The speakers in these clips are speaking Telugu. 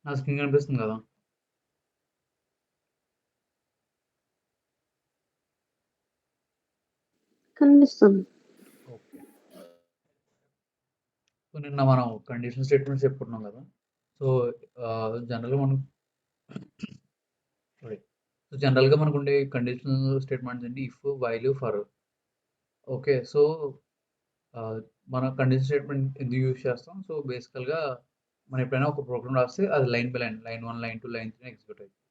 నా స్క్రీన్ కనిపిస్తుంది కదా? కనిపిస్తుంది. ఓకే. సో నిన్న మనం కండిషనల్ స్టేట్మెంట్స్ చెప్పుకున్నాం కదా. సో జనరల్గా మనం సారీ సో జనరల్గా మనకు ఉండే కండిషనల్ స్టేట్మెంట్స్ అండి if, while, for. Okay. So మన కండిషనల్ స్టేట్మెంట్ ఎందుకు యూజ్ చేస్తాం? సో బేసికల్గా మనం ఎప్పుడైనా ఒక ప్రోగ్రామ్ రాస్తే అది line by line, line 1, line 2, line 3 execute అవుతుంది.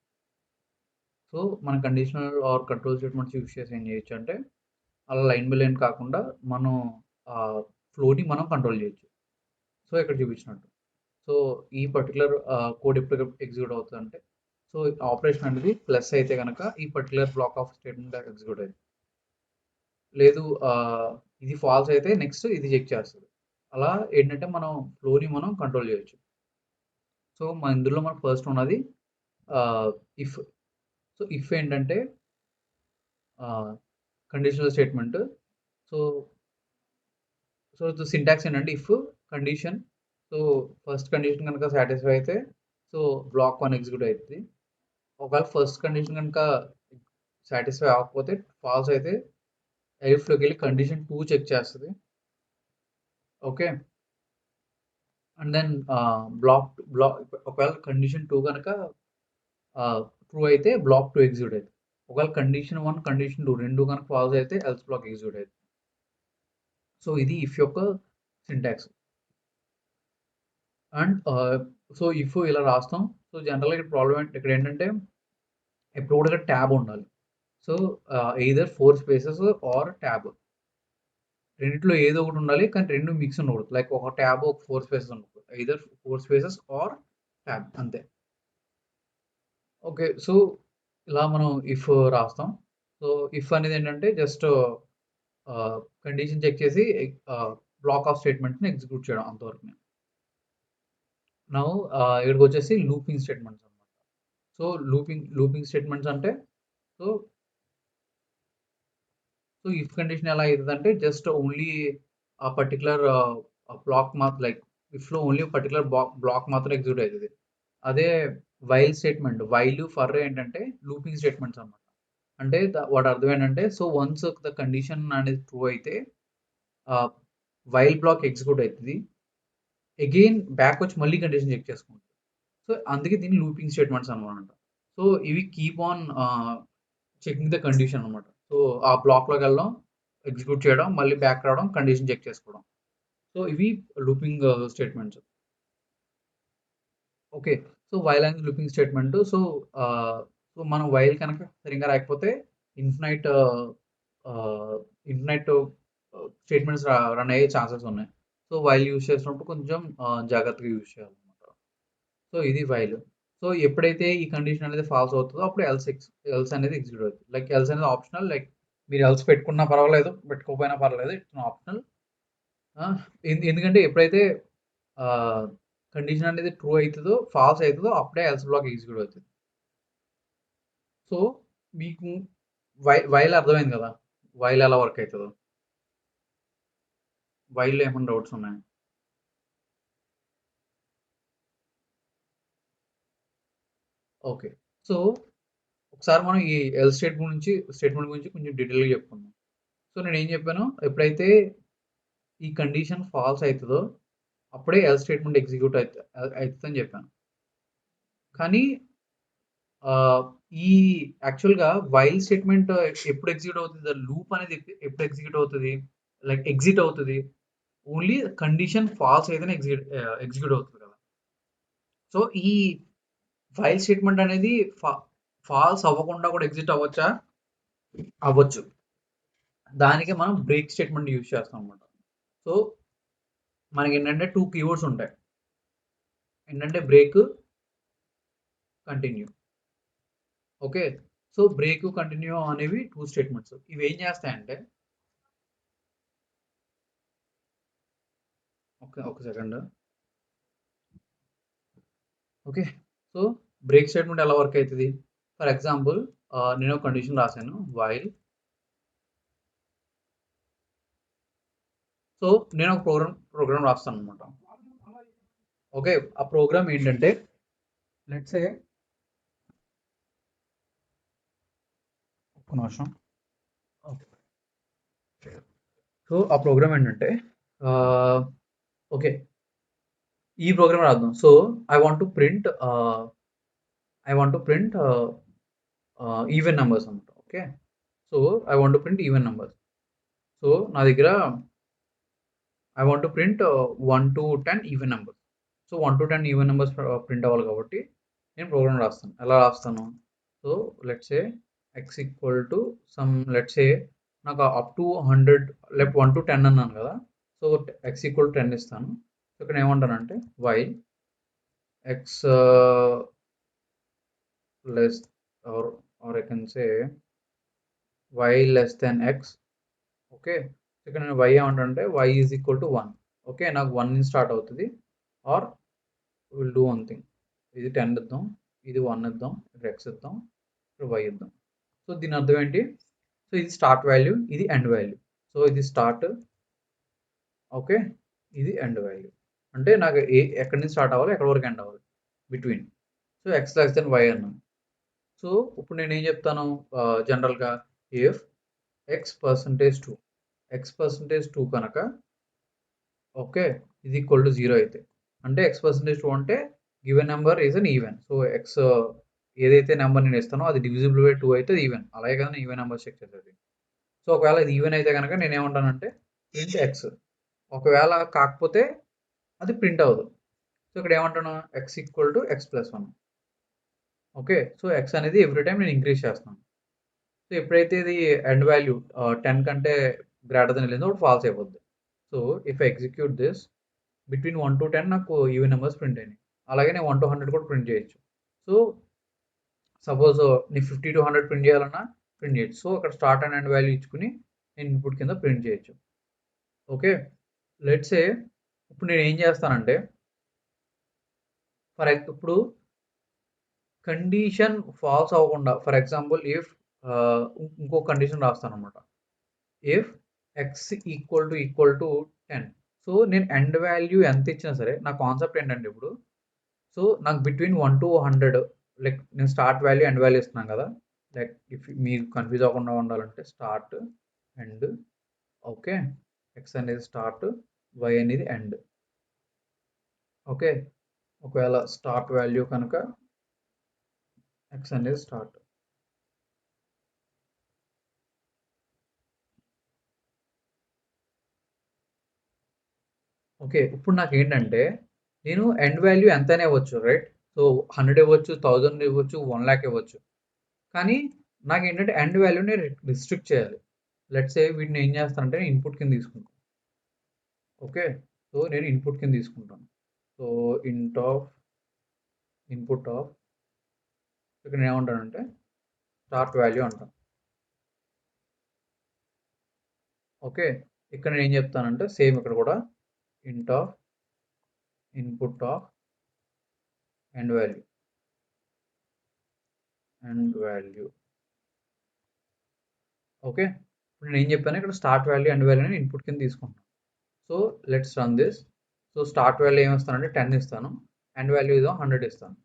సో మన conditional or control statements use చేసి ఏం చేయొచ్చు అంటే అలా లైన్ బై లైన్ కాకుండా మనం ఫ్లోని మనం కంట్రోల్ చేయొచ్చు. సో ఇక్కడ చూపించినట్టు. సో ఈ పర్టికులర్ కోడ్ ఎప్పుడు ఎగ్జిక్యూట్ అవుతుందంటే, సో ఆపరేషన్ అనేది ప్లస్ అయితే కనుక ఈ particular black of statement execute అవుతుంది. లేదు ఇది ఫాల్స్ అయితే నెక్స్ట్ ఇది చెక్ చేస్తుంది. అలా ఏంటంటే మనం ఫ్లోని మనం కంట్రోల్ చేయొచ్చు. సో మన ఇందులో మనకు ఫస్ట్ ఉన్నది ఇఫ్. సో ఇఫ్ ఏంటంటే conditional statement. So so syntax ఏంటంటే if condition. So first condition కనుక సాటిస్ఫై అయితే సో బ్లాక్ 1 ఎగ్జిక్యూట్ అవుతుంది. ఒకవేళ ఫస్ట్ కండిషన్ కనుక సాటిస్ఫై అవ్వకపోతే ఫాల్స్ అయితే ఎల్ఫ్లోకి వెళ్ళి కండిషన్ 2 చెక్ చేస్తుంది. ఓకే. అండ్ దెన్ బ్లాక్ ఒకవేళ కండిషన్ 2 కనుక ట్రూ అయితే బ్లాక్ 2 ఎగ్జిక్యూట్ అవుతుంది. ఒకవేళ కండిషన్ 1, కండిషన్ 2 రెండు కనుక ఫాల్స్ అయితే ఎల్స్ బ్లాక్ ఎగ్జిక్యూట్ అవుతుంది. సో ఇది ఇఫ్ యొక్క సింటాక్స్. అండ్ సో ఇఫ్ ఇలా రాస్తాం. సో జనరల్గా ఇక్కడ ప్రాబ్లం ఇక్కడ ఏంటంటే ఎప్పుడు కూడా ట్యాబ్ ఉండాలి. So either 4 spaces or tab. రెండిట్లో ఏదో ఒకటి ఉండాలి. కానీ రెండు మిక్స్ ఉండకూడదు. లైక్ ఒక ట్యాబ్, ఒక 4 స్పేసెస్ ఉండకూడదు. ఎయిదర్ 4 స్పేసెస్ ఆర్ ట్యాబ్ అంతే. ఓకే. సో ఇలా మనం ఇఫ్ రాస్తాం. సో ఇఫ్ అనేది ఏంటంటే జస్ట్ కండిషన్ చెక్ చేసి బ్లాక్ ఆఫ్ స్టేట్మెంట్ని ఎగ్జిక్యూట్ చేయడం అంతవరకునే. నౌ ఇక్కడికి వచ్చేసి లూపింగ్ స్టేట్మెంట్స్ అనమాట. సో లూపింగ్ స్టేట్మెంట్స్ అంటే సో సో ఇఫ్ కండిషన్ ఎలా అవుతుందంటే జస్ట్ ఓన్లీ ఆ పర్టికులర్ బ్లాక్ మాత్రం లైక్ ఇఫ్లో ఓన్లీ పర్టికులర్ బ్లాక్ మాత్రం ఎగ్జిక్యూట్ అవుతుంది. అదే వైల్ స్టేట్మెంట్, వైల్, ఫర్ ఏంటంటే లూపింగ్ స్టేట్మెంట్స్ అనమాట. అంటే వాటి అర్థం ఏంటంటే సో వన్స్ ద కండిషన్ అనేది ట్రూ అయితే వైల్ బ్లాక్ ఎగ్జిక్యూట్ అవుతుంది. అగైన్ బ్యాక్ వచ్చి మళ్ళీ కండిషన్ చెక్ చేసుకుంటుంది. సో అందుకే దీన్ని లూపింగ్ స్టేట్మెంట్స్ అనమాట. సో ఇవి keep on checking the condition అనమాట. సో ఆ బ్లాక్లోకి వెళ్ళడం, ఎగ్జిక్యూట్ చేయడం, మళ్ళీ బ్యాక్ రావడం, కండిషన్ చెక్ చేసుకోవడం. సో ఇవి looping statements. Okay. So while అనేది లూపింగ్ స్టేట్మెంట్. సో సో మనం వైల్ కనుక సరిగ్గా రాకపోతే ఇన్ఫినైట్ ఇన్ఫినైట్ స్టేట్మెంట్స్ రన్ అయ్యే ఛాన్సెస్ ఉన్నాయి. సో వైల్ యూజ్ చేసినప్పుడు కొంచెం జాగ్రత్తగా యూజ్ చేయాలన్నమాట. సో ఇది వైల్. సో ఎప్పుడైతే ఈ కండిషన్ అనేది ఫాల్స్ అవుతుందో అప్పుడు ఎల్స్ అనేది ఎగ్జిక్యూట్ అవుతుంది. లైక్ ఎల్స్ అనేది ఆప్షనల్. లైక్ మీరు ఎల్స్ పెట్టుకున్నా పర్వాలేదు, పెట్టుకోకపోయినా పర్వాలేదు. It's optional. ఎందుకంటే ఎప్పుడైతే కండిషన్ అనేది ట్రూ అవుతుందో, ఫాల్స్ అవుతుందో అప్పుడే ఎల్స్ బ్లాక్ ఎగ్జిక్యూట్ అవుతుంది. సో మీకు వైల్ అర్థమైంది కదా, వైల్ ఎలా వర్క్ అవుతుందో. వైల్లో ఏమైనా డౌట్స్ ఉన్నాయి? ఓకే. సో ఒకసారి మనం ఈ ఎల్ స్టేట్మెంట్ గురించి కొంచెం డీటెయిల్గా చెప్పుకుందాం. సో నేను ఏం చెప్పాను, ఎప్పుడైతే ఈ కండిషన్ ఫాల్స్ అవుతుందో అప్పుడే ఎల్ స్టేట్మెంట్ ఎగ్జిక్యూట్ అవుతుందని చెప్పాను. కానీ ఈ యాక్చువల్గా వైల్ స్టేట్మెంట్ ఎప్పుడు ఎగ్జిక్యూట్ అవుతుంది, లూప్ అనేది ఎప్పుడు ఎగ్జిక్యూట్ అవుతుంది, లైక్ ఎగ్జిట్ అవుతుంది ఓన్లీ కండిషన్ ఫాల్స్ అయితేనే ఎగ్జిక్యూట్ అవుతుంది కదా. సో ఈ వైల్ స్టేట్మెంట్ అనేది ఫాల్స్ అవ్వకుండా కూడా ఎగ్జిట్ అవ్వచ్చా? అవ్వచ్చు. దానికి మనం బ్రేక్ స్టేట్మెంట్ యూజ్ చేస్తాం అనమాట. సో మనకి ఏంటంటే 2 కీవర్డ్స్ ఉంటాయి. ఏంటంటే break, continue. Okay. So break, continue అనేవి 2 స్టేట్మెంట్స్. ఇవి ఏం చేస్తాయంటే ఒక second. Okay. So break statement ఎలా వర్క్ అవుతుంది? ఫర్ ఎగ్జాంపుల్ నేను ఒక కండిషన్ రాశాను, వైల్. సో నేను ఒక ప్రోగ్రామ్ రాస్తాను అనమాట. ఓకే. ఆ ప్రోగ్రామ్ ఏంటంటే లెట్స్ సే ఒక్క నిమిషం. సో ఆ ప్రోగ్రామ్ ఏంటంటే ఓకే, ఈ ప్రోగ్రామ్ రాద్దాం. So I want to print even numbers అనమాట. Okay, so I want to print even numbers. So నా దగ్గర I want to print 1 to 10 even numbers. So 1 to 10 even numbers print అవ్వాలి కాబట్టి నేను ప్రోగ్రామ్ రాస్తాను. ఎలా రాస్తాను? So let's say x equal to some, let's say నాకు అప్ టు 100, లెఫ్ట్ 1 to 10 అన్నాను కదా. సో ఎక్స్ ఈక్వల్ టు 10 ఇస్తాను. సో ఇక్కడ ఏమంటానంటే while x less or I can say y less than x. Okay, ఇక్కడ నేను y ఏమంటే y is equal to 1. Okay, నాకు 1 నుంచి స్టార్ట్ అవుతుంది. Or will do one thing, ఇది 10 ఇద్దాం, ఇది 1 ఇద్దాం, ఇక్కడ x ఇద్దాం, ఇక్కడ y ఇద్దాం. సో దీని అర్థం ఏంటి? సో ఇది స్టార్ట్ వాల్యూ, ఇది ఎండ్ వాల్యూ. సో ఇది స్టార్ట్, ఓకే, ఇది ఎండ్ వాల్యూ. అంటే నాకు ఎక్కడి నుంచి స్టార్ట్ అవ్వాలి, ఎక్కడి వరకు ఎండ్ అవ్వాలి, between. So x less than y అన్నాను. సో ఇప్పుడు నేను ఏం చెప్తాను జనరల్గా, ఇఫ్ x%2, x%2 కనుక ఓకే ఇది ఈక్వల్ టు 0 అయితే, అంటే x%2 అంటే given number is an even. So X ఏదైతే నెంబర్ నేను ఇస్తానో అది డివిజిబుల్ బై 2 అయితే ఈవెన్. అలాగే కదా ఈవెన్ నెంబర్ చెక్ చేసేది. సో ఒకవేళ ఇది ఈవెన్ అయితే కనుక నేను ఏమంటానంటే ప్రింట్ ఎక్స్. ఒకవేళ కాకపోతే అది ప్రింట్ అవ్వదు. సో ఇక్కడ ఏమంటాను, x equal to x+1. Okay, so x అనేది ఎవ్రీ టైం నేను ఇంక్రీజ్ చేస్తాను. సో ఎప్పుడైతే ఇది ఎండ్ వాల్యూ 10 కంటే గ్రేటర్ దెన్ వెళ్ళిందో అప్పుడు ఫాల్స్ అయిపోద్ది. So if execute this, between 1 to 10 నాకు ఈవెన్ నెంబర్స్ ప్రింట్ అయినాయి. అలాగే నేను 1 to 100 కూడా ప్రింట్ చేయొచ్చు. సో సపోజ్ నీ 50 to 100 ప్రింట్ చేయాలన్నా ప్రింట్ చేయొచ్చు. సో అక్కడ స్టార్ట్ అండ్ ఎండ్ వాల్యూ ఇచ్చుకుని నేను ఇన్పుట్ కింద ప్రింట్ చేయొచ్చు. ఓకే, లెట్స్ సే ఇప్పుడు నేను ఏం చేస్తానంటే ఇప్పుడు కండిషన్ ఫాల్స్ అవ్వకుండా, ఫర్ ఎగ్జాంపుల్ ఇఫ్ ఇంకో కండిషన్ రాస్తాను అనమాట. If X equal to 10. So నేను ఎండ్ వాల్యూ ఎంత ఇచ్చినా సరే, నా కాన్సెప్ట్ ఏంటంటే ఇప్పుడు, సో నాకు బిట్వీన్ 1 to 100, లైక్ నేను స్టార్ట్ వాల్యూ ఎండ్ వాల్యూ ఇస్తున్నాను కదా. లైక్ ఇఫ్ మీరు కన్ఫ్యూజ్ అవ్వకుండా ఉండాలంటే స్టార్ట్ ఎండ్, ఓకే, ఎక్స్ అనేది స్టార్ట్, వై అనేది ఎండ్. ఓకే, ఒకవేళ స్టార్ట్ వాల్యూ కనుక ఎక్స్ అనేది స్టార్ట్. ఓకే, ఇప్పుడు నాకు ఏంటంటే నేను ఎండ్ వాల్యూ ఎంతనే ఇవ్వచ్చు, రైట్? సో 100 ఇవ్వచ్చు, 1000 ఇవ్వచ్చు, 1 lakh ఇవ్వచ్చు. కానీ నాకు ఏంటంటే ఎండ్ వాల్యూని రిస్ట్రిక్ట్ చేయాలి. లెట్స్ సే వీటిని ఏం చేస్తానంటే నేను ఇన్పుట్ కింద తీసుకుంటాను. ఓకే, సో నేను ఇన్పుట్ కింద తీసుకుంటాను. సో ఇన్పుట్ ఆఫ్ ఇక్కడ నేను ఏమంటానంటే స్టార్ట్ వాల్యూ అంటాను. ఓకే, ఇక్కడ నేను ఏం చెప్తానంటే సేమ్ ఇక్కడ కూడా ఇంట్ of input of end value. Okay, ఇప్పుడు నేను ఏం చెప్పాను, ఇక్కడ start value end value input కింద తీసుకుంటాను. So let's run this. So start value ఏమి ఇస్తానంటే 10 ఇస్తాను, ఎండ్ వాల్యూ ఏదో 100 ఇస్తాను.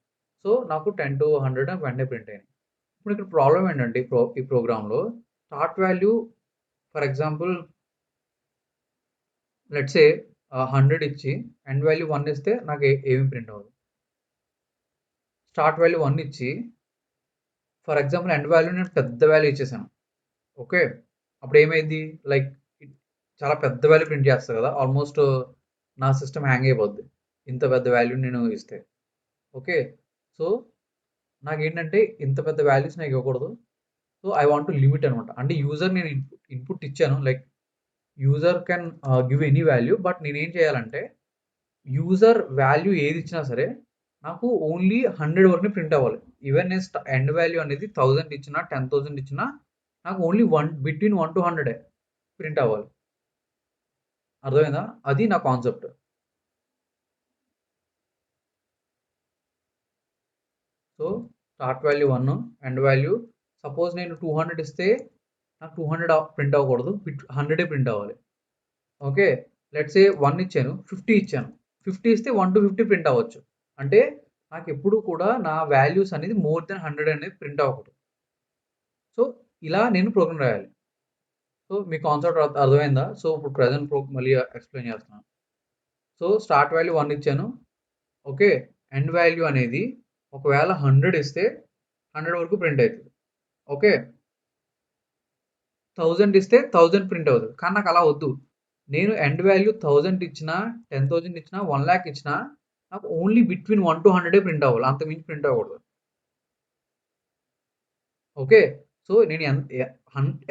సో నాకు 10 to 100 వెంటనే ప్రింట్ అయినాయి. ఇప్పుడు ఇక్కడ ప్రాబ్లం ఏంటంటే ఈ ప్రోగ్రాంలో start value for example let's say 100 ఇచ్చి ఎండ్ వాల్యూ 1 ఇస్తే నాకు ఏమి ప్రింట్ అవ్వదు. స్టార్ట్ వాల్యూ 1 ఇచ్చి ఫర్ ఎగ్జాంపుల్ ఎండ్ వాల్యూ నేను పెద్ద వాల్యూ ఇచ్చేసాను. ఓకే, అప్పుడు ఏమైంది, లైక్ చాలా పెద్ద వాల్యూ ప్రింట్ చేస్తుంది కదా, ఆల్మోస్ట్ నా సిస్టమ్ హ్యాంగ్ అయిపోద్ది ఇంత పెద్ద వాల్యూ నేను ఇస్తే. ఓకే, సో నాకేంటంటే ఇంత పెద్ద వాల్యూస్ నాకు ఇవ్వకూడదు. So I want to limit అనమాట. అంటే యూజర్ నేను ఇన్పుట్ ఇచ్చాను, like user can give any value, but నేనేం చేయాలంటే యూజర్ వాల్యూ ఏది ఇచ్చినా సరే నాకు ఓన్లీ 100 వరకు ప్రింట్ అవ్వాలి. ఈవెన్ నేను ఎండ్ వాల్యూ అనేది 1000 ఇచ్చినా 10,000 ఇచ్చినా నాకు ఓన్లీ బిట్వీన్ 1 to 100 ప్రింట్ అవ్వాలి. అర్థమైందా? అది నా concept. So start value 1, end value suppose నేను 200 ఇస్తే నాకు 200 ప్రింట్ అవ్వకూడదు, 100 ప్రింట్ అవ్వాలి. ఓకే, లెట్స్ సే 1 ఇచ్చాను, 50 ఇచ్చాను, 50 ఇస్తే 1 to 50 ప్రింట్ అవ్వచ్చు. అంటే నాకెప్పుడు కూడా నా వాల్యూస్ అనేది మోర్ దెన్ 100 అనేది ప్రింట్ అవ్వకూడదు. సో, ఇలా నేను ప్రోగ్రామ్ రాయాలి. సో, మీ కాన్సెప్ట్ అర్థమైందా? సో, ఇప్పుడు ప్రెజెంట్ మళ్ళీ ఎక్స్‌ప్లెయిన్ చేస్తున్నాను. సో, స్టార్ట్ వాల్యూ 1 ఇచ్చాను. ఓకే. ఎండ్ వాల్యూ అనేది ఒకవేళ 100 ఇస్తే 100 వరకు ప్రింట్ అయితది. ఓకే. 1000 ఇస్తే 1000 ప్రింట్ అవుతది. కానీ నాకలా వద్దు. నేను ఎండ్ వాల్యూ 1000 ఇచ్చినా, 10,000 ఇచ్చినా, 1,00,000 ఇచ్చినా నాకు ఓన్లీ బిట్వీన్ 1-100 ప్రింట్ అవ్వాలి. అంతకు మించి ప్రింట్ అవ్వకూడదు. ఓకే. సో, నేను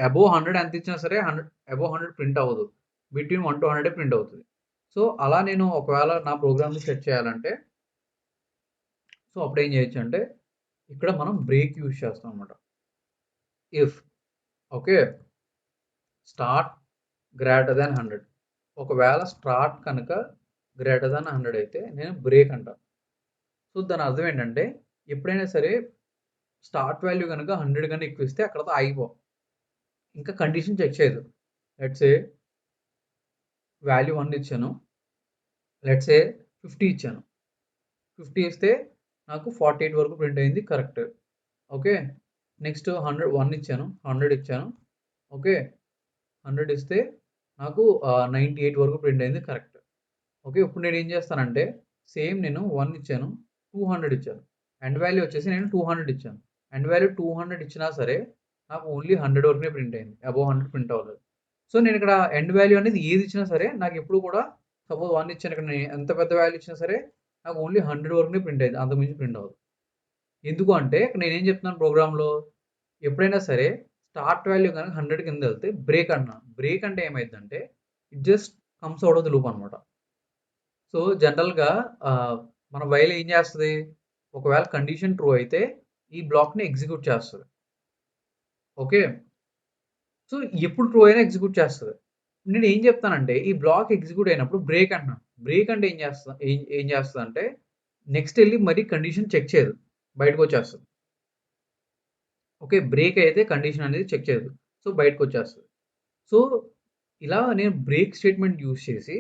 అబోవ్ 100 ఎంత ఇచ్చినా సరే అబోవ్ 100 ప్రింట్ అవ్వదు. బిట్వీన్ 1-100 ప్రింట్ అవుతది. సో, అలా నేను ఒకవేళ నా ప్రోగ్రామ్‌ని సెట్ చేయాలంటే సో, అప్పుడేం చేయొచ్చంటే ఇక్కడ మనం బ్రేక్ యూజ్ చేస్తాం అన్నమాట. If okay. Start greater than 100 ఒకవేళ స్టార్ట్ కనుక గ్రేటర్ థాన్ 100 అయితే నేను బ్రేక్ అంటా. సో, దాని అర్థం ఏంటంటే ఎప్పుడైనా సరే స్టార్ట్ వాల్యూ గనుక 100 కన్నా ఎక్కువ ఇస్తే అక్కడితో ఆగిపోం. ఇంకా కండిషన్ చెక్ చేయదు. లెట్స్ సే వాల్యూ 1 ఇచ్చాను. లెట్స్ సే 50 ఇచ్చాను. 50 ఇస్తే నాకు 48 వరకు ప్రింట్ అయింది కరెక్ట్. ఓకే. నెక్స్ట్ 100 ఇచ్చాను. 100 ఇచ్చాను. ఓకే. 100 ఇస్తే నాకు 98 వరకు ప్రింట్ అయింది కరెక్ట్. ఓకే. ఇప్పుడు నేనేం చేస్తానంటే సేమ్ నేను 1 ఇచ్చాను. 200 ఇచ్చాను. ఎండ్ వాల్యూ వచ్చేసి నేను 200 ఇచ్చాను. ఎండ్ వాల్యూ 200 ఇచ్చినా సరే నాకు ఓన్లీ 100 వరకే ప్రింట్ అయింది. అబోవ్ 100 ప్రింట్ అవ్వలేదు. సో, నేనిక్కడ ఎండ్ వాల్యూ అనేది ఏది ఇచ్చినా సరే నాకెప్పుడు కూడా సపోజ్ 1 ఇచ్చాను ఇక్కడ నేను ఎంత పెద్ద వాల్యూ ఇచ్చినా సరే నాకు ఓన్లీ 100 వరకే ప్రింట్ అయింది. అంతకు మించి ప్రింట్ అవ్వదు. ఎందుకు అంటే ఇక్కడ నేనేం చెప్తున్నాను ప్రోగ్రామ్‌లో ఎప్పుడైనా సరే స్టార్ట్ వాల్యూ గనక 100 కిందెళ్తే బ్రేక్ అంటున్నా. బ్రేక్ అంటే ఏమైద్దంటే it just comes out of the loop అనమాట. సో, జనరల్‌గా మన వైల్ ఏం చేస్తది? ఒకవేళ కండిషన్ ట్రూ అయితే ఈ బ్లాక్‌ని ఎగ్జిక్యూట్ చేస్తది. ఓకే. సో, ఎప్పుడు ట్రూ అయినా ఎగ్జిక్యూట్ చేస్తది. నేనేం చెప్తానంటే ఈ బ్లాక్ ఎగ్జిక్యూట్ అయినప్పుడు బ్రేక్ అంటున్నాను. బ్రేక్ అంటే ఏం చేస్తదంటే నెక్స్ట్ ఎళ్లి మరి కండిషన్ చెక్ చేయదు. బయటకొచ్చేస్తది. ఓకే. బ్రేక్ అయితే కండిషన్ అనేది చెక్ చేయదు. సో, బయటకొచ్చేస్తది. సో, ఇలా నేను బ్రేక్ స్టేట్‌మెంట్ యూజ్ చేసి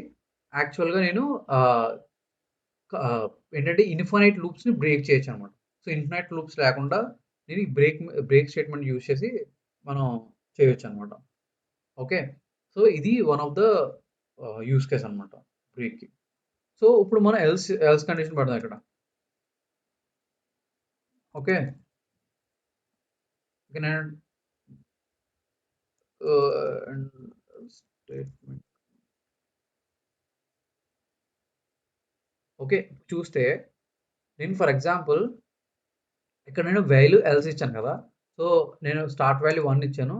యాక్చువల్‌గా నేను ఆహ్, ఆహ్, ఏంటంటే ఇన్ఫినైట్ లూప్స్‌ని బ్రేక్ చేయొచ్చనమాట. సో, ఇన్ఫినైట్ లూప్స్ లేకుండా నేను ఈ బ్రేక్ స్టేట్‌మెంట్ యూజ్ చేసి మనం చేయొచ్చనమాట. ఓకే. సో, ఇది one of the use case అనమాట బ్రేక్‌కి. సో, ఇప్పుడు మనం ఎల్స్ కండిషన్ పెడదాం ఇక్కడ. ఓకే. ఇక నేను అండ్ స్టేట్‌మెంట్ ఓకే. చూస్తే నేను ఫర్ ఎగ్జాంపుల్ ఇక్కడ నేను వాల్యూ ఎల్స్ ఇచ్చాను కదా! సో, నేను స్టార్ట్ వాల్యూ 1 ఇచ్చాను.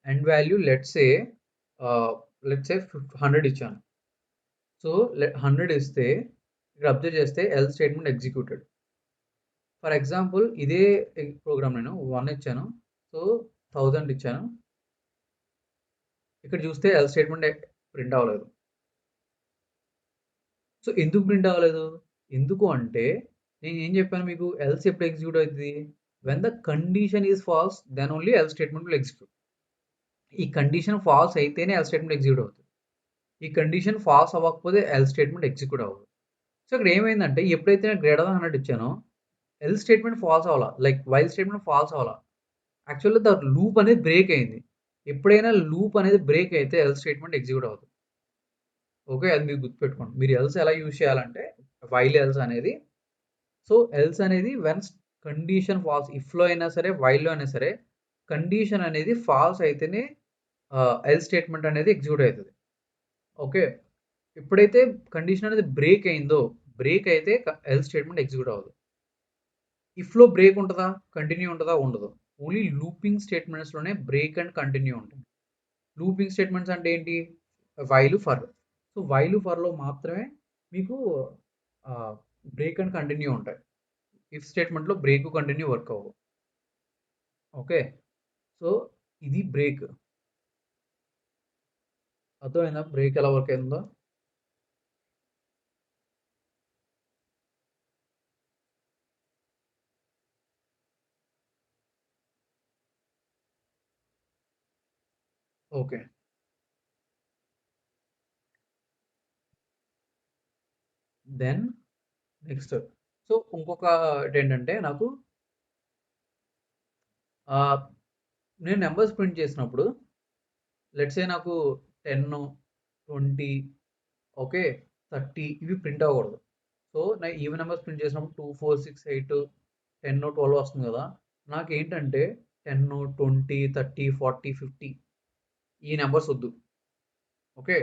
ఎండ్ వాల్యూ ఆహ్, లెట్స్ సే 100 ఇచ్చాను. సో, 100 ఇస్తే ఇక్కడ అబ్జర్వ్ చేస్తే else statement executed. For example ఇదే ప్రోగ్రామ్ నేను 1 ఇచ్చాను. సో, 1000 ఇచ్చాను. ఇక్కడ చూస్తే ఎల్స్ స్టేట్‌మెంట్ ప్రింట్ అవ్వలేదు. సో, ఎందుకు ప్రింట్ అవ్వలేదు? ఎందుకు అంటే నేనేం చెప్పాను మీకు ఎల్స్ ఎప్పుడు ఎగ్జిక్యూట్ అయితది? When the condition is false then only else statement will execute. ఈ కండిషన్ ఫాల్స్ అయితేనే ఎల్స్ స్టేట్‌మెంట్ ఎగ్జిక్యూట్ అవుతది. ఈ కండిషన్ ఫాల్స్ అవ్వకపోతే ఎల్స్ స్టేట్‌మెంట్ ఎగ్జిక్యూట్ అవ్వదు. సో, ఇక్కడ ఏమైందంటే ఎప్పుడైతే నేను గ్రేటర్ థాన్ 100 ఇచ్చానో ఎల్స్ స్టేట్‌మెంట్ ఫాల్స్ అవ్వల. లైక్ వైల్ స్టేట్‌మెంట్ ఫాల్స్ అవ్వల. యాక్చువల్‌గా లూప్ అనేది బ్రేక్ అయింది. ఎప్పుడైనా లూప్ అనేది బ్రేక్ అయితే ఎల్స్ స్టేట్‌మెంట్ ఎగ్జిక్యూట్ అవుతది. ఓకే. అది మీరు గుర్తుపెట్టుకోండి. మీరు ఎల్స్ ఎలా యూజ్ చేయాలంటే వైల్ ఎల్స్ అనేది సో, ఎల్స్ అనేది వన్స్ కండిషన్ ఫాల్స్ ఇఫ్‌లో అయినా సరే, వైల్‌లో అయినా సరే కండిషన్ అనేది ఫాల్స్ అయితేనే ఎల్స్ స్టేట్‌మెంట్ అనేది ఎగ్జిక్యూట్ అయితది. ఓకే. ఎప్పుడైతే కండిషన్ అనేది బ్రేక్ అయిందో, బ్రేక్ అయితే ఎల్స్ స్టేట్‌మెంట్ ఎగ్జిక్యూట్ అవ్వదు. ఇఫ్‌లో బ్రేక్ ఉంటదా? కంటిన్యూ ఉంటదా? ఉండదు. ఓన్లీ లూపింగ్ స్టేట్‌మెంట్స్‌లోనే బ్రేక్ అండ్ కంటిన్యూ ఉంటుంది. లూపింగ్ స్టేట్‌మెంట్స్ అంటే ఏంటి? While, for. సో, వైల్, ఫర్‌లో మాత్రమే మీకు ఆహ్, బ్రేక్ అండ్ కంటిన్యూ ఉంటాయి. ఇఫ్ స్టేట్‌మెంట్‌లో బ్రేక్, కంటిన్యూ వర్క్ అవ్వవు. ఓకే. సో, ఇది బ్రేక్. అర్థమైందా? బ్రేక్ ఎలా వర్క్ అయిందో? ఓకే. Then next. సో ఇంకొకటేంటంటే నాకు నేను నంబర్స్ ప్రింట్ చేసినప్పుడు లెట్స్ సే నాకు 10, 20 ఓకే 30 ఇవి ప్రింట్ అవ్వకూడదు. సో నేను ఈవెన్ నంబర్స్ ప్రింట్ చేసినప్పుడు 2, 4, 6, 8, 10, 12 వస్తుంది కదా! నాకేంటంటే 10, 20, 30, 40, 50 ఈ నంబర్స్ వద్దు. ఓకే.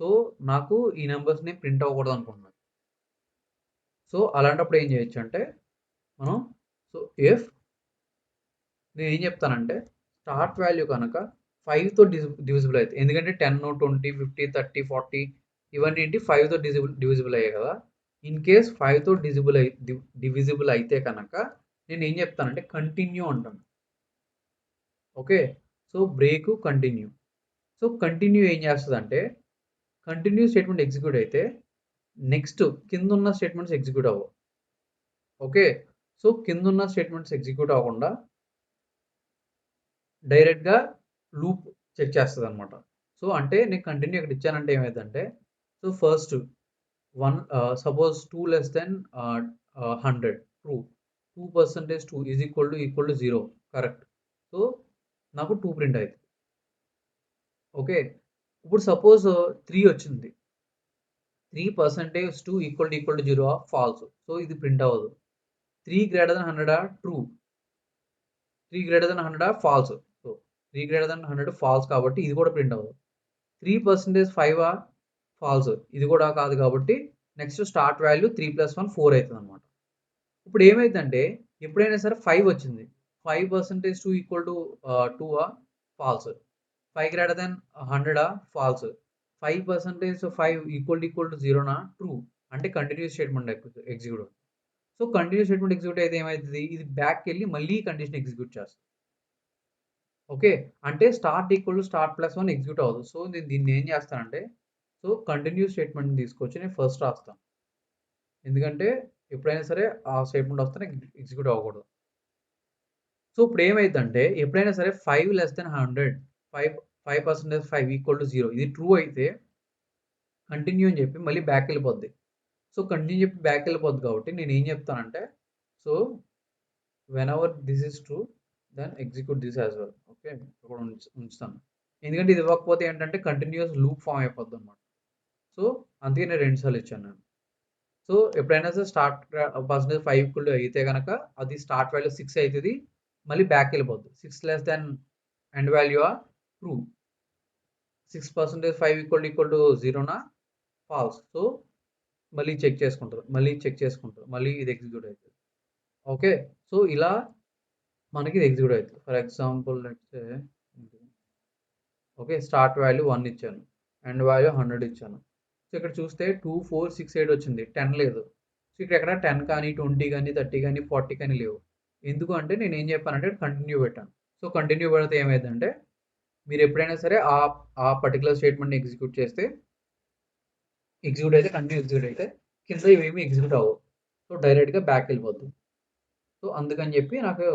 సో నాకు ఈ నంబర్స్‌ని ప్రింట్ అవ్వకూడదు అనుకుంటున్నాను. సో అలాంటప్పుడు ఏం చేయొచ్చంటే మనం సో ఇఫ్ నేనేం చెప్తానంటే స్టార్ట్ వాల్యూ కనుక 5తో డివిజిబుల్ అయితే ఎందుకంటే 10, 20, 50, 30, 40 ఇవన్నీ ఏంటి 5తో డివిజిబుల్ అయ్యాయి కదా! ఇన్ కేస్ 5తో డివిజిబుల్ అయితే కనుక నేనేం చెప్తానంటే కంటిన్యూ అంటాను. Okay. So break continue. So continue ఏం చేస్తదంటే కంటిన్యూ స్టేట్మెంట్ ఎగ్జిక్యూట్ అయితే నెక్స్ట్ కిందున్న స్టేట్మెంట్స్ ఎగ్జిక్యూట్ అవ్వవు. ఓకే. సో కిందున్న స్టేట్మెంట్స్ ఎగ్జిక్యూట్ అవ్వకుండా డైరెక్ట్‌గా లూప్ చెక్ చేస్తదనమాట. సో అంటే నేను కంటిన్యూ ఇక్కడ ఇచ్చానంటే ఏమైద్దంటే so first suppose 2 less than 100 true. 2% 2 equal to 0 correct. So నాకు 2 ప్రింట్ అయితది. ఓకే. ఇప్పుడు సపోజ్ 3 వచ్చింది. 3% 2 ఈక్వల్ టు 0 ఫాల్స్. సో ఇది ప్రింట్ అవ్వదు. 3 greater than 100 true. 3 greater than 100 false. So 3 greater than 100 false కాబట్టి ఇది కూడా ప్రింట్ అవ్వదు. 3% 5 ఫాల్స్. ఇది కూడా కాదు కాబట్టి నెక్స్ట్ స్టార్ట్ వాల్యూ 3 + 1 4 అయితదనమాట. ఇప్పుడు ఏమైద్దంటే ఎప్పుడైనా సరే 5 వచ్చింది. 5% 2 equal to 2 false. 5 greater than 100 false. 5% 5 equal to 0 true. అంటే continuous statement execute. So continuous statement execute అయితే ఏమైతది? ఇది బ్యాక్‌కెళ్ళి మళ్ళీ కండిషన్ ఎగ్జిక్యూట్ చేస్తది. ఓకే. అంటే స్టార్ట్ ప్లస్ 1 ఎగ్జిక్యూట్ అవ్వదు. సో నేను దీన్ని ఏం చేస్తానంటే సో కంటిన్యూయస్ స్టేట్మెంట్‌ని తీసుకొచ్చి నేను ఫస్ట్ రాస్తాను. ఎందుకంటే ఎప్పుడైనా సరే ఆ స్టేట్మెంట్ వస్తేనే ఎగ్జిక్యూట్ అవ్వకూడదు. సో ఇప్పుడు ఏమైద్దంటే ఎప్పుడైనా సరే 5 లెస్ థాన్ 100 5% 5 ఈక్వల్ టు 0 ఇది ట్రూ అయితే కంటిన్యూ అని చెప్పి మళ్ళీ బ్యాక్‌కెళ్ళిపోద్ది. సో కంటిన్యూ చెప్పి బ్యాక్‌కెళ్ళిపోద్ది కాబట్టి నేనేం చెప్తానంటే so whenever this is true then execute this as well. Okay. ఇక్కడ ఉంచుతాను. ఎందుకంటే ఇది ఇవ్వకపోతే ఏంటంటే కంటిన్యూయస్ లూప్ ఫార్మ్ అయిపోద్దనమాట. సో అందుకే నేను 2 సార్లు ఇచ్చాను నేను. సో ఎప్పుడైనా సరే పర్సెంటేజ్ 5 ఈక్వల్ టు అయితే గనక అది స్టార్ట్ వాల్యూ 6 అయితది. మళ్ళీ బ్యాక్‌కెళ్ళిపోద్ది. 6 less than end value true. 6% 5 equal to 0 false. So మళ్ళీ చెక్ చేసుకుంటది. మళ్ళీ ఇది ఎగ్జిక్యూట్ అయితది. ఓకే. సో ఇలా మనకి ఇది ఎగ్జిక్యూట్ అయితది. For example let's say okay. Start value 1 ఇచ్చాను. ఎండ్ వాల్యూ 100 ఇచ్చాను. సో ఇక్కడ చూస్తే 2, 4, 6, 8 వచ్చింది. 10 లేదు. సో ఇక్కడ ఎక్కడ 10 కానీ, 20 కానీ, 30 కానీ, 40 కానీ లేవు. ఎందుకు అంటే నేనేం చెప్పానంటే కంటిన్యూ పెట్టాను. సో కంటిన్యూ పెడితే ఏమైద్దంటే మీరు ఎప్పుడైనా సరే ఆ పర్టిక్యులర్ స్టేట్మెంట్‌ని ఎగ్జిక్యూట్ అయితే కంటిన్యూ ఎగ్జిక్యూట్ అయితే కింద ఇవేమి ఎగ్జిక్యూట్ అవ్వవు. సో డైరెక్ట్‌గా బ్యాక్‌కెళ్ళిపోద్ది. సో అందుకని చెప్పి నాకు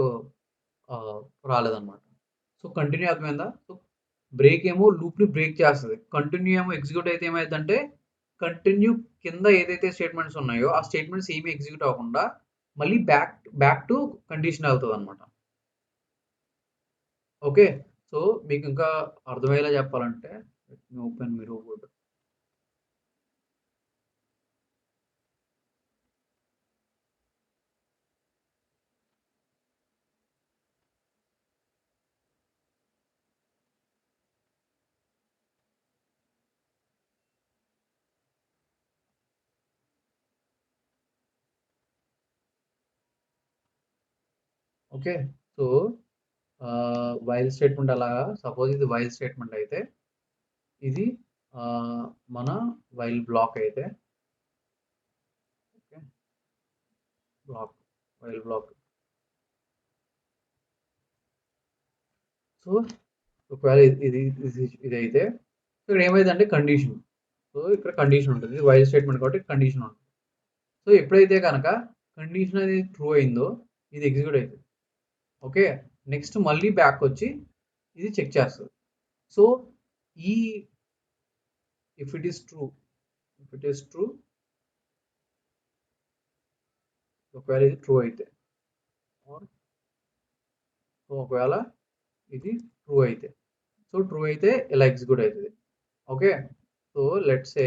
రాలేదన్నమాట. సో కంటిన్యూ అర్థమైందా? సో బ్రేక్ ఏమో లూప్‌ని బ్రేక్ చేస్తది. కంటిన్యూ ఏమో ఎగ్జిక్యూట్ అయితే ఏమైద్దంటే కంటిన్యూ కింద ఏదైతే స్టేట్మెంట్స్ ఉన్నాయో ఆ స్టేట్మెంట్స్ ఏమి ఎగ్జిక్యూట్ అవ్వకుండా మళ్ళీ బ్యాక్ టు కండిషన్ వెళ్తదన్నమాట. ఓకే. సో మీకు ఇంకా అర్థమయ్యేలా చెప్పాలంటే let me open me robot. Okay. So while statement అలాగా సపోజ్ ఇది వైల్ స్టేట్మెంట్ అయితే ఇది మన వైల్ బ్లాక్ అయితే ఓకే. While block. సో ఒకవేళ ఇదైతే ఇక్కడ ఏమైందంటే కండిషన్. సో ఇక్కడ కండిషన్ ఉంటుంది. ఇది వైల్ స్టేట్మెంట్ కాబట్టి కండిషన్ ఉంటుంది. సో ఎప్పుడైతే కనుక కండిషన్ అనేది ట్రూ అయిందో ఇది ఎగ్జిక్యూట్ అవుతుంది. ఓకే. నెక్స్ట్ మళ్ళీ బ్యాక్ వచ్చి ఇది చెక్ చేస్తుంది. సో ఈ ఇఫ్ ఇట్ ఈస్ ట్రూ ఒకవేళ ఇది ట్రూ అయితే, or సో ఒకవేళ ఇది ట్రూ అయితే, సో ట్రూ అయితే ఇలా ఎగ్జిక్యూట్ అవుతుంది. Okay, so let's say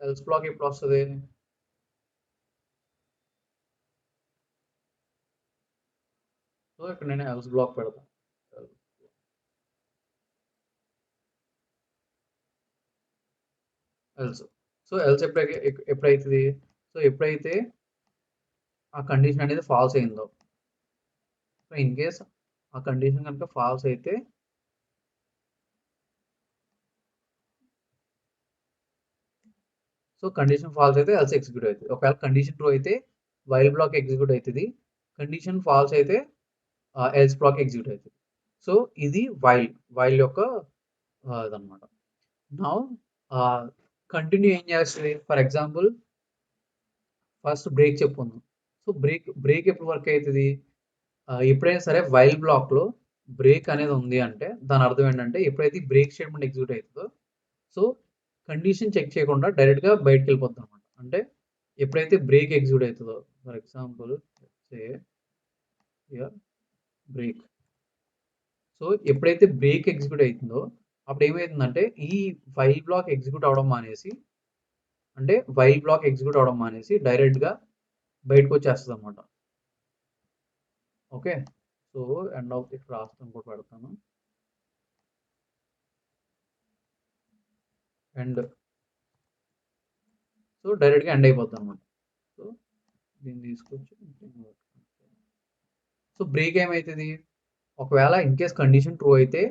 else block ఎప్పుడు వస్తుంది? సో ఇక్కడ నేను ఎల్స్ బ్లాక్ పెడతాను. ఎల్స్, సో ఎల్స్ ఎప్పుడైతుంది? సో ఎప్పుడైతే ఆ కండిషన్ అనేది ఫాల్స్ అయిందో, సో ఇన్ కేస్ ఆ కండిషన్ కనుక ఫాల్స్ అయితే, సో కండిషన్ ఫాల్స్ అయితే ఎల్స్ ఎగ్జిక్యూట్ అవుతుంది. ఒకవేళ కండిషన్ ట్రూ అయితే వైల్ బ్లాక్ ఎగ్జిక్యూట్ అవుతుంది, కండిషన్ ఫాల్స్ అయితే ఎల్స్ బ్లాక్ ఎగ్జిక్యూట్ అవుతుంది. సో ఇది వైల్ యొక్క ఇదన్నమాట. నౌ కంటిన్యూ ఏం చేస్తుంది? ఫర్ ఎగ్జాంపుల్ ఫస్ట్ బ్రేక్ చెప్పుకుందాం. సో బ్రేక్ ఎప్పుడు వర్క్ అవుతుంది? ఎప్పుడైనా సరే వైల్ బ్లాక్లో బ్రేక్ అనేది ఉంది అంటే దాని అర్థం ఏంటంటే ఎప్పుడైతే బ్రేక్ స్టేట్మెంట్ ఎగ్జిక్యూట్ అవుతుందో, సో కండిషన్ చెక్ చేయకుండా డైరెక్ట్గా బయటకు వెళ్ళిపోతుంది అనమాట. అంటే ఎప్పుడైతే బ్రేక్ ఎగ్జిక్యూట్ అవుతుందో, ఫర్ ఎగ్జాంపుల్ బ్రేక్, సో ఎప్పుడైతే బ్రేక్ ఎగ్జిక్యూట్ అవుతుందో అప్పుడు ఏమవుతుందంటే ఈ వైల్ బ్లాక్ ఎగ్జిక్యూట్ అవడం మానేసి, అంటే వైల్ బ్లాక్ ఎగ్జిక్యూట్ అవడం మానేసి డైరెక్ట్గా బయటకు వచ్చేస్తుంది అనమాట. ఓకే, సో ఎండ్ ఆఫ్ ఇక్కడ రాస్తాను, కూడా పెడతాను. అండ్ సో డైరెక్ట్గా ఎండ్ అయిపోతుంది అనమాట. సో దీన్ని తీసుకొచ్చి, సో బ్రేక్ ఏమవుతుంది? ఒకవేళ ఇన్ కేస్ కండిషన్ ట్రూ అయితే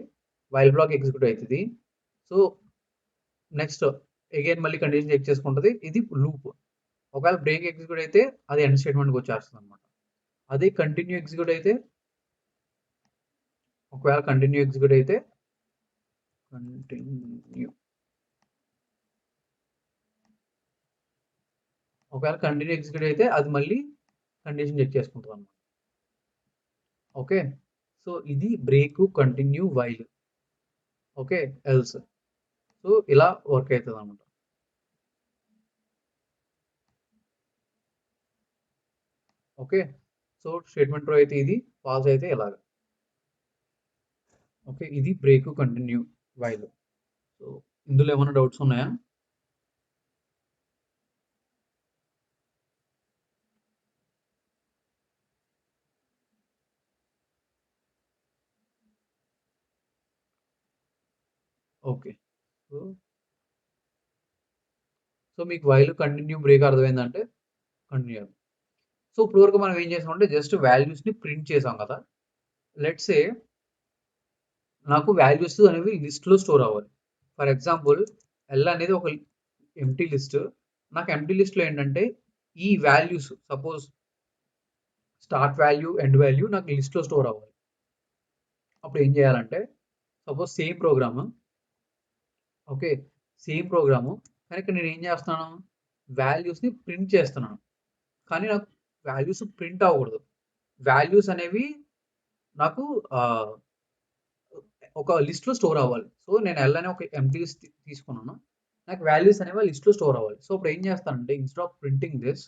వైల్ బ్లాక్ ఎగ్జిక్యూట్ అవుతుంది. సో నెక్స్ట్ అగైన్ మళ్ళీ కండిషన్ చెక్ చేసుకుంటుంది, ఇది లూప్. ఒకవేళ బ్రేక్ ఎగ్జిక్యూట్ అయితే అది ఎండ్ స్టేట్మెంట్కి వచ్చేస్తుంది అనమాట. అదే కంటిన్యూ ఎగ్జిక్యూట్ అయితే, ఒకవేళ కంటిన్యూ ఎగ్జిక్యూట్ అయితే అది మళ్ళీ కండిషన్ చెక్ చేసుకుంటుంది అనమాట. ఓకే, సో ఇది break, continue, while. Okay, else. So ఇలా వర్క్ అవుతుంది అనమాట. ఓకే, సో స్టేట్మెంట్ ట్రూ అయితే ఇది, ఫాల్స్ అయితే ఇలాగ. ఓకే, ఇది బ్రేక్, కంటిన్యూ, వైల్. సో ఇందులో ఏమైనా డౌట్స్ ఉన్నాయా? ఓకే, సో సో మీకు వైల్, కంటిన్యూ, బ్రేక్ అర్థమైందంటే కంటిన్యూ. సో ఇప్పుడు వరకు మనం ఏం చేసామంటే జస్ట్ వాల్యూస్ని ప్రింట్ చేసాం కదా. లెట్స్ సే నాకు వాల్యూస్ అనేవి లిస్ట్లో స్టోర్ అవ్వాలి. ఫర్ ఎగ్జాంపుల్ ఎల్ అనేది ఒక ఎంటీ లిస్ట్. నాకు ఎంటీ లిస్ట్లో ఏంటంటే ఈ values, suppose start value, end value నాకు లిస్ట్లో స్టోర్ అవ్వాలి. అప్పుడు ఏం చేయాలంటే suppose same program, okay same program, కానీ ఇక్కడ నేను ఏం చేస్తున్నాను, వాల్యూస్ని ప్రింట్ చేస్తున్నాను. కానీ నాకు వాల్యూస్ ప్రింట్ అవ్వకూడదు. వాల్యూస్ అనేవి నాకు ఒక లిస్ట్లో స్టోర్ అవ్వాలి. సో నేను ఎల్ అనే ఒక ఎంటీ లిస్ట్ తీసుకున్నాను, నాకు వాల్యూస్ అనేవి లిస్ట్లో స్టోర్ అవ్వాలి. సో ఇప్పుడు ఏం చేస్తానంటే ఇన్స్టెడ్ ఆఫ్ ప్రింటింగ్ దిస్,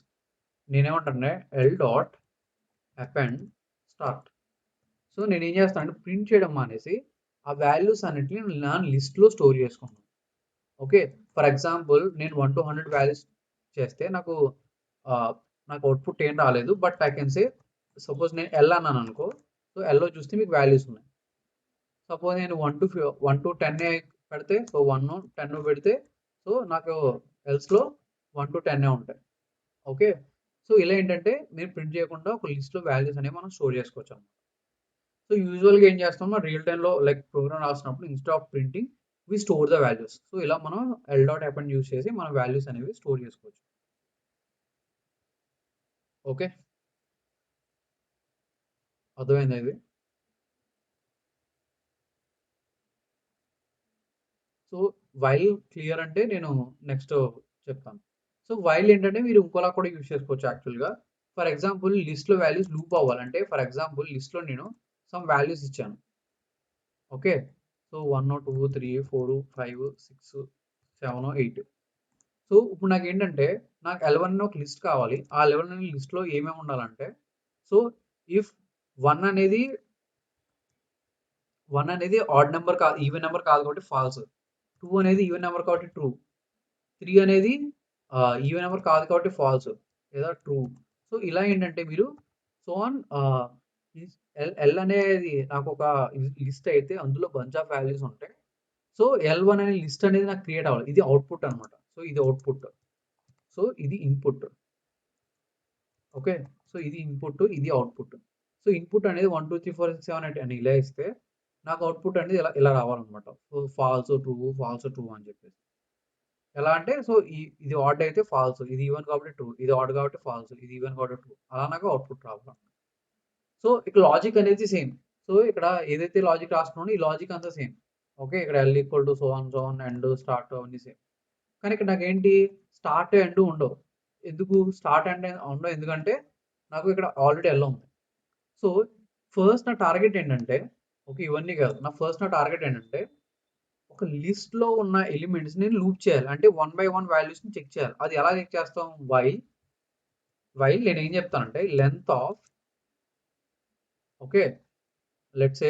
నేనేమంటానంటే L dot append start. So నేను ఏం చేస్తానంటే ప్రింట్ చేయడం మానేసి ఆ వాల్యూస్ అన్నిటిని నా లిస్ట్లో స్టోర్ చేసుకున్నాను. ఓకే, ఫర్ ఎగ్జాంపుల్ నేను 1 to 100 వాల్యూస్ చేస్తే నాకు అవుట్పుట్ ఏం రాలేదు. But I can say suppose నేను ఎల్ అన్నాను అనుకో, సో ఎల్లో చూస్తే మీకు వాల్యూస్ ఉన్నాయి. సపోజ్ నేను 1 to 10 పెడితే, సో 1, 10 పెడితే, సో నాకు ఎల్స్లో 1 to 10 ఉంటాయి. ఓకే, సో ఇలా ఏంటంటే మీరు ప్రింట్ చేయకుండా ఒక లిస్ట్లో వాల్యూస్ అనేవి మనం స్టోర్ చేసుకోవచ్చు అన్నమాట. సో యూజువల్గా ఏం చేస్తాం, రియల్ టైంలో లైక్ ప్రోగ్రామ్ రాసినప్పుడు instead of printing we store the values. So ఇలా మనం ఎల్ డాట్ అపెండ్ యూస్ చేసి మన వాల్యూస్ అనేవి స్టోర్ చేసుకోవచ్చు. ఓకే, అర్థమైందా ఇది? సో వైల్ క్లియర్ అంటే నేను నెక్స్ట్ చెప్తాను. సో వైల్ ఏంటంటే మీరు ఇంకోలా కూడా యూస్ చేసుకోవచ్చు యాక్చువల్గా. ఫర్ ఎగ్జాంపుల్ లిస్ట్లో వాల్యూస్ లూప్ అవ్వాలంటే, ఫర్ ఎగ్జాంపుల్ లిస్ట్లో నేను సమ్ వాల్యూస్ ఇచ్చాను. Okay, so 1, 2, 3, 4, 5, 6, 7, 8. సో ఇప్పుడు నాకేంటంటే నాకు L1 అనే ఒక లిస్ట్ కావాలి. ఆ L1 అనే లిస్ట్‌లో ఏమేమి ఉండాలంటే సో ఇఫ్ 1 అనేది 1 అనేది ఆడ్ నంబర్ కాదు, ఈవెన్ నంబర్ కాదు కాబట్టి ఫాల్స్. 2 అనేది ఈవెన్ నంబర్ కాబట్టి ట్రూ. 3 అనేది ఈవెన్ నంబర్ కాదు కాబట్టి ఫాల్స్ లేదా ట్రూ. సో ఇలా ఏంటంటే మీరు సో ఆన్ ఎల్ అనేది నాకు ఒక లిస్ట్ అయితే అందులో బంచ్ ఆఫ్ వాల్యూస్ ఉంటాయి. సో L1 అనే లిస్ట్ అనేది నాకు క్రియేట్ అవ్వాలి. ఇది అవుట్‌పుట్ అనమాట. సో ఇది అవుట్‌పుట్. సో ఇది ఇన్‌పుట్. ఓకే. సో ఇది ఇన్‌పుట్, ఇది అవుట్‌పుట్. సో ఇన్‌పుట్ అనేది 1, 2, 3, 4, 6, 7, 8 అని ఇలా ఇస్తే నాకు అవుట్‌పుట్ అనేది ఇలా ఇలా రావాలనమాట. So false, true, false, true అని చెప్పేసి. ఎలా అంటే సో ఇది ఆడ్ అయితే ఫాల్స్, ఇది ఈవెన్ కాబట్టి ట్రూ, ఇది ఆడ్ కాబట్టి ఫాల్స్, ఇది ఈవెన్ కాబట్టి ట్రూ. అలా నాకు అవుట్‌పుట్ రావాలి. సో ఇక్కడ లాజిక్ అనేది సేమ్. సో ఇక్కడ ఏదైతే లాజిక్ రాసుకున్నానో ఈ లాజిక్ అంతా సేమ్. ఓకే. ఇక్కడ L equal to so on end, start అవన్నీ సేమ్. కానీ ఇక్కడ నాకేంటి స్టార్ట్, ఎండ్ ఉండవు. ఎందుకు స్టార్ట్, ఎండ్ ఉండవు ఎందుకంటే నాకు ఇక్కడ ఆల్రెడీ L ఉంది. సో ఫస్ట్ నా టార్గెట్ ఏంటంటే ఓకే ఇవన్నీ కాదు. నా టార్గెట్ ఏంటంటే ఒక లిస్ట్‌లో ఉన్న ఎలిమెంట్స్‌ని లూప్ చేయాలి. అంటే 1 బై 1 వాల్యూస్‌ని చెక్ చేయాలి. అది ఎలా చెక్ చేస్తాం? వైల్ నేనేం చెప్తానంటే length of okay. Let's say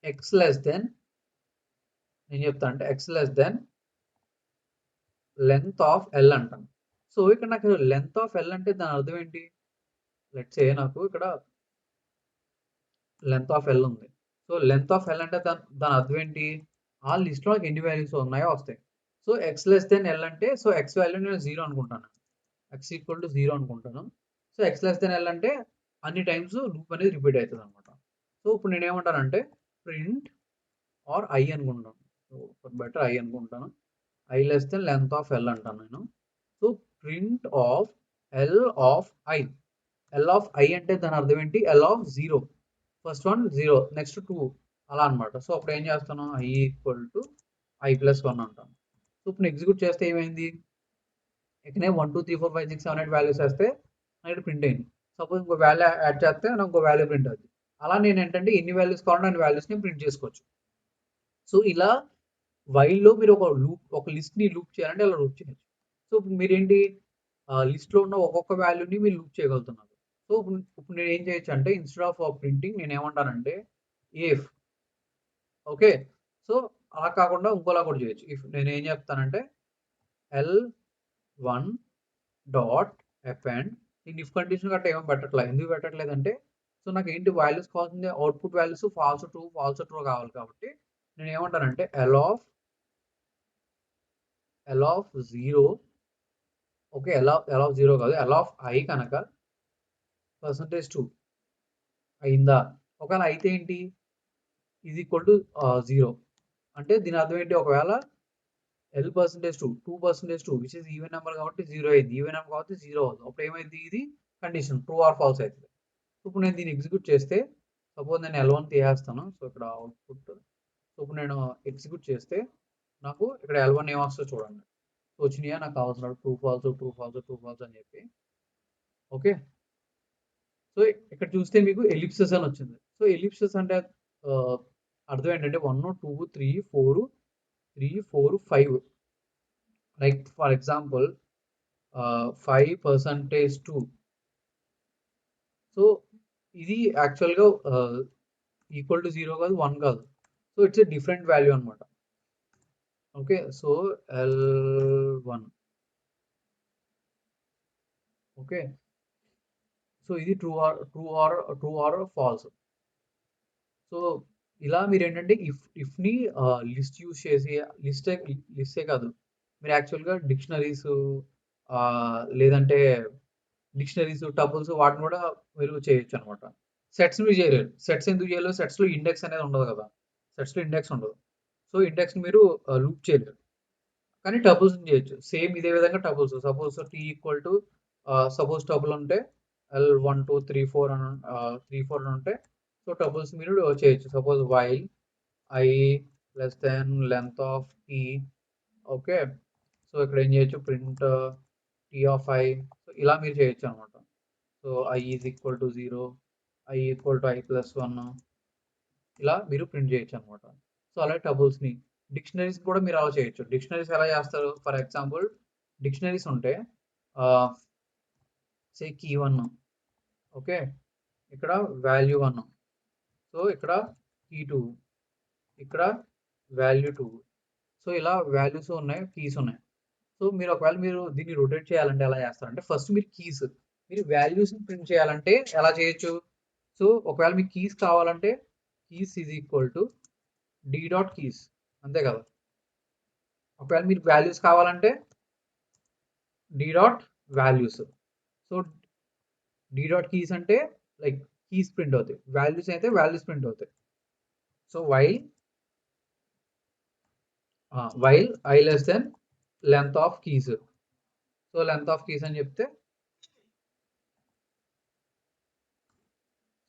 X less then నేను చెప్తా అంటే X less then length of L అంటాను. సో ఇక్కడ నాకు లెంగ్త్ ఆఫ్ ఎల్ అంటే దాని అర్థం ఏంటి? లెట్స్ సే నాకు ఇక్కడ లెంగ్త్ ఆఫ్ ఎల్ ఉంది. సో లెంగ్త్ ఆఫ్ ఎల్ అంటే దాని అర్థం ఏంటి? ఆ లిస్ట్‌లో నాకు ఎన్ని వాల్యూస్ ఉన్నాయో వస్తాయి. So x less than L అంటే సో ఎక్స్ వాల్యూ నేను 0 అనుకుంటాను. ఎక్స్ ఈక్వల్ టు 0 అనుకుంటాను. So x less than L అంటే అన్ని టైమ్స్ లూప్ అనేది రిపీట్ అవుతదనమాట. సో ఇప్పుడు నేనేమంటానంటే ప్రింట్ ఆర్ ఐ అనుకుంటాను. సో బెటర్ ఐ అనుకుంటాను. I less then length of L అంటాను నేను. So print of L of I. L of i అంటే దాని అర్థం ఏంటి? L of 0. First one 0, next 2 అలా అనమాట. సో అప్పుడు ఏం చేస్తాను? I equal to I plus 1 అంటాను. సో ఇప్పుడు ఎగ్జిక్యూట్ చేస్తే ఏమైంది? ఇకనే 1, 2, 3, 4, 5, 6, 7, 8 వాల్యూస్ వేస్తే నాకు ప్రింట్ అయింది. సపోజ్ ఇంకో వాల్యూ యాడ్ చేస్తే నాకు ఇంకో వాల్యూ ప్రింట్ అవుద్ది. అలా నేను ఏంటంటే ఎన్ని వాల్యూస్ కావాలంటే అన్ని వాల్యూస్‌ని ప్రింట్ చేసుకోవచ్చు. సో ఇలా వైల్‌లో మీరు ఒక లిస్ట్‌ని లూప్ చేయాలంటే అలా లూప్ చేయొచ్చు. సో ఇప్పుడు మీరేంటి లిస్ట్‌లో ఉన్న ఒక్కొక్క వాల్యూని మీరు లూప్ చేయగలుగుతున్నారు. సో ఇప్పుడు నేను ఏం చేయొచ్చు అంటే ఇన్‌స్టెడ్ ఆఫ్ ప్రింటింగ్ నేనేమంటానంటే ఇఫ్ ఓకే. సో అలా కాకుండా ఇంకోలా కూడా చేయొచ్చు. ఇఫ్ నేనేం చెప్తానంటే L1 డాట్ అపెండ్ నేను ఇఫ్ కండిషన్ గట్టా ఏమి పెట్టట్లే. ఎందుకు పెట్టట్లేదంటే సో నాకేంటి వాల్యూస్ కావాల్సింది అవుట్‌పుట్ వాల్యూస్ ఫాల్స్ ట్రూ కావాలి కాబట్టి నేనేమంటానంటే L of 0 okay. L of 0 కాదు. ఎల్ ఆఫ్ I కనుక %2 అయిందా? ఒకవేళ అయితే ఏంటి? ఈజ్ ఈక్వల్ టు 0 అంటే దీని అర్థం ఏంటి? ఒకవేళ L%2, 2% 2 which is even number కాబట్టి 0 అయింది. ఈవెన్ నంబర్ కాబట్టి 0 అవుతుంది. అప్పుడు ఏమైద్ది? ఇది కండిషన్ ట్రూ ఆర్ ఫాల్స్ అయితది. ఇప్పుడు నేను దీన్ని ఎగ్జిక్యూట్ చేస్తే సపోజ్ నేను L1 తీసేస్తాను. సో ఇక్కడ అవుట్‌పుట్ సో ఇప్పుడు నేను ఎగ్జిక్యూట్ చేస్తే నాకు ఇక్కడ L1 ఏమొస్తదో చూడండి. సో వచ్చినాయా నాకు కావాల్సినట్టు ట్రూ ఫాల్స్ అని చెప్పి. ఓకే. సో ఇక్కడ చూస్తే మీకు ఎలిప్సెస్ అని వచ్చింది. సో ఎలిప్సెస్ అంటే అర్థం ఏంటంటే 1, 2, 3, 4, 5 లైక్ ఫర్ ఎగ్జాంపుల్ 5% 2. సో ఇది యాక్చువల్‌గా ఈక్వల్ టు 0 కాదు, 1 కాదు. So it's a different value అనమాట. Okay. So L1 okay. So ఇది ట్రూ ఆర్ ఫాల్స్. సో ఇలా మీరేంటంటే ఇఫ్‌ని లిస్ట్ యూజ్ చేసి లిస్టే కాదు. మీరు యాక్చువల్‌గా లేదంటే టపుల్స్ వాటిని కూడా మీరు చేయొచ్చనమాట. సెట్స్ మీరు చేయలేరు. సెట్స్ ఎందుకు చేయలేరు? సెట్స్‌లో ఇండెక్స్ అనేది ఉండదు కదా! సెట్స్‌లో ఇండెక్స్ ఉండదు. సో ఇండెక్స్‌ని మీరు లూప్ చేయలేరు. కానీ టపుల్స్‌ని చేయొచ్చు. సేమ్ ఇదే విధంగా tuples suppose T equal to suppose tuple ఉంటే L1, 2, 3, 4 3, 4 అని ఉంటే సో టపుల్స్ మీరు చేయొచ్చు. Suppose while I less than length of t okay. So ఇక్కడ ఏం చేయొచ్చు print t of I so ఇలా మీరు చేయొచ్చు అనమాట. So I is equal to 0, I equal to I plus 1 ఇలా మీరు ప్రింట్ చేయొచ్చు అనమాట. సో అలాగే టపుల్స్‌ని డిక్షనరీస్ కూడా మీరు అలా చేయొచ్చు. డిక్షనరీస్ ఎలా చేస్తారు? ఫర్ ఎగ్జాంపుల్ డిక్షనరీస్ ఉంటే సే కీ 1 ఓకే. ఇక్కడ వాల్యూ 1 సో ఇక్కడ కీ 2 ఇక్కడ వాల్యూ 2 సో ఇలా వాల్యూస్ ఉన్నాయి, కీస్ ఉన్నాయి. సో మీరు ఒకవేళ మీరు దీన్ని రొటేట్ చేయాలంటే ఎలా చేస్తారంటే ఫస్ట్ మీరు వాల్యూస్ని ప్రింట్ చేయాలంటే ఎలా చేయొచ్చు? సో ఒకవేళ మీకు కీస్ కావాలంటే keys is equal to d dot keys అంతే కదా. ఒకవేళ మీకు వాల్యూస్ కావాలంటే d dot values. So d dot keys అంటే లైక్ కీస్ ప్రింట్ అవుతాయి, వాల్యూస్ అయితే వాల్యూస్ ప్రింట్ అవుతాయి. So while i less than length of keys. So length of keys అని చెప్తే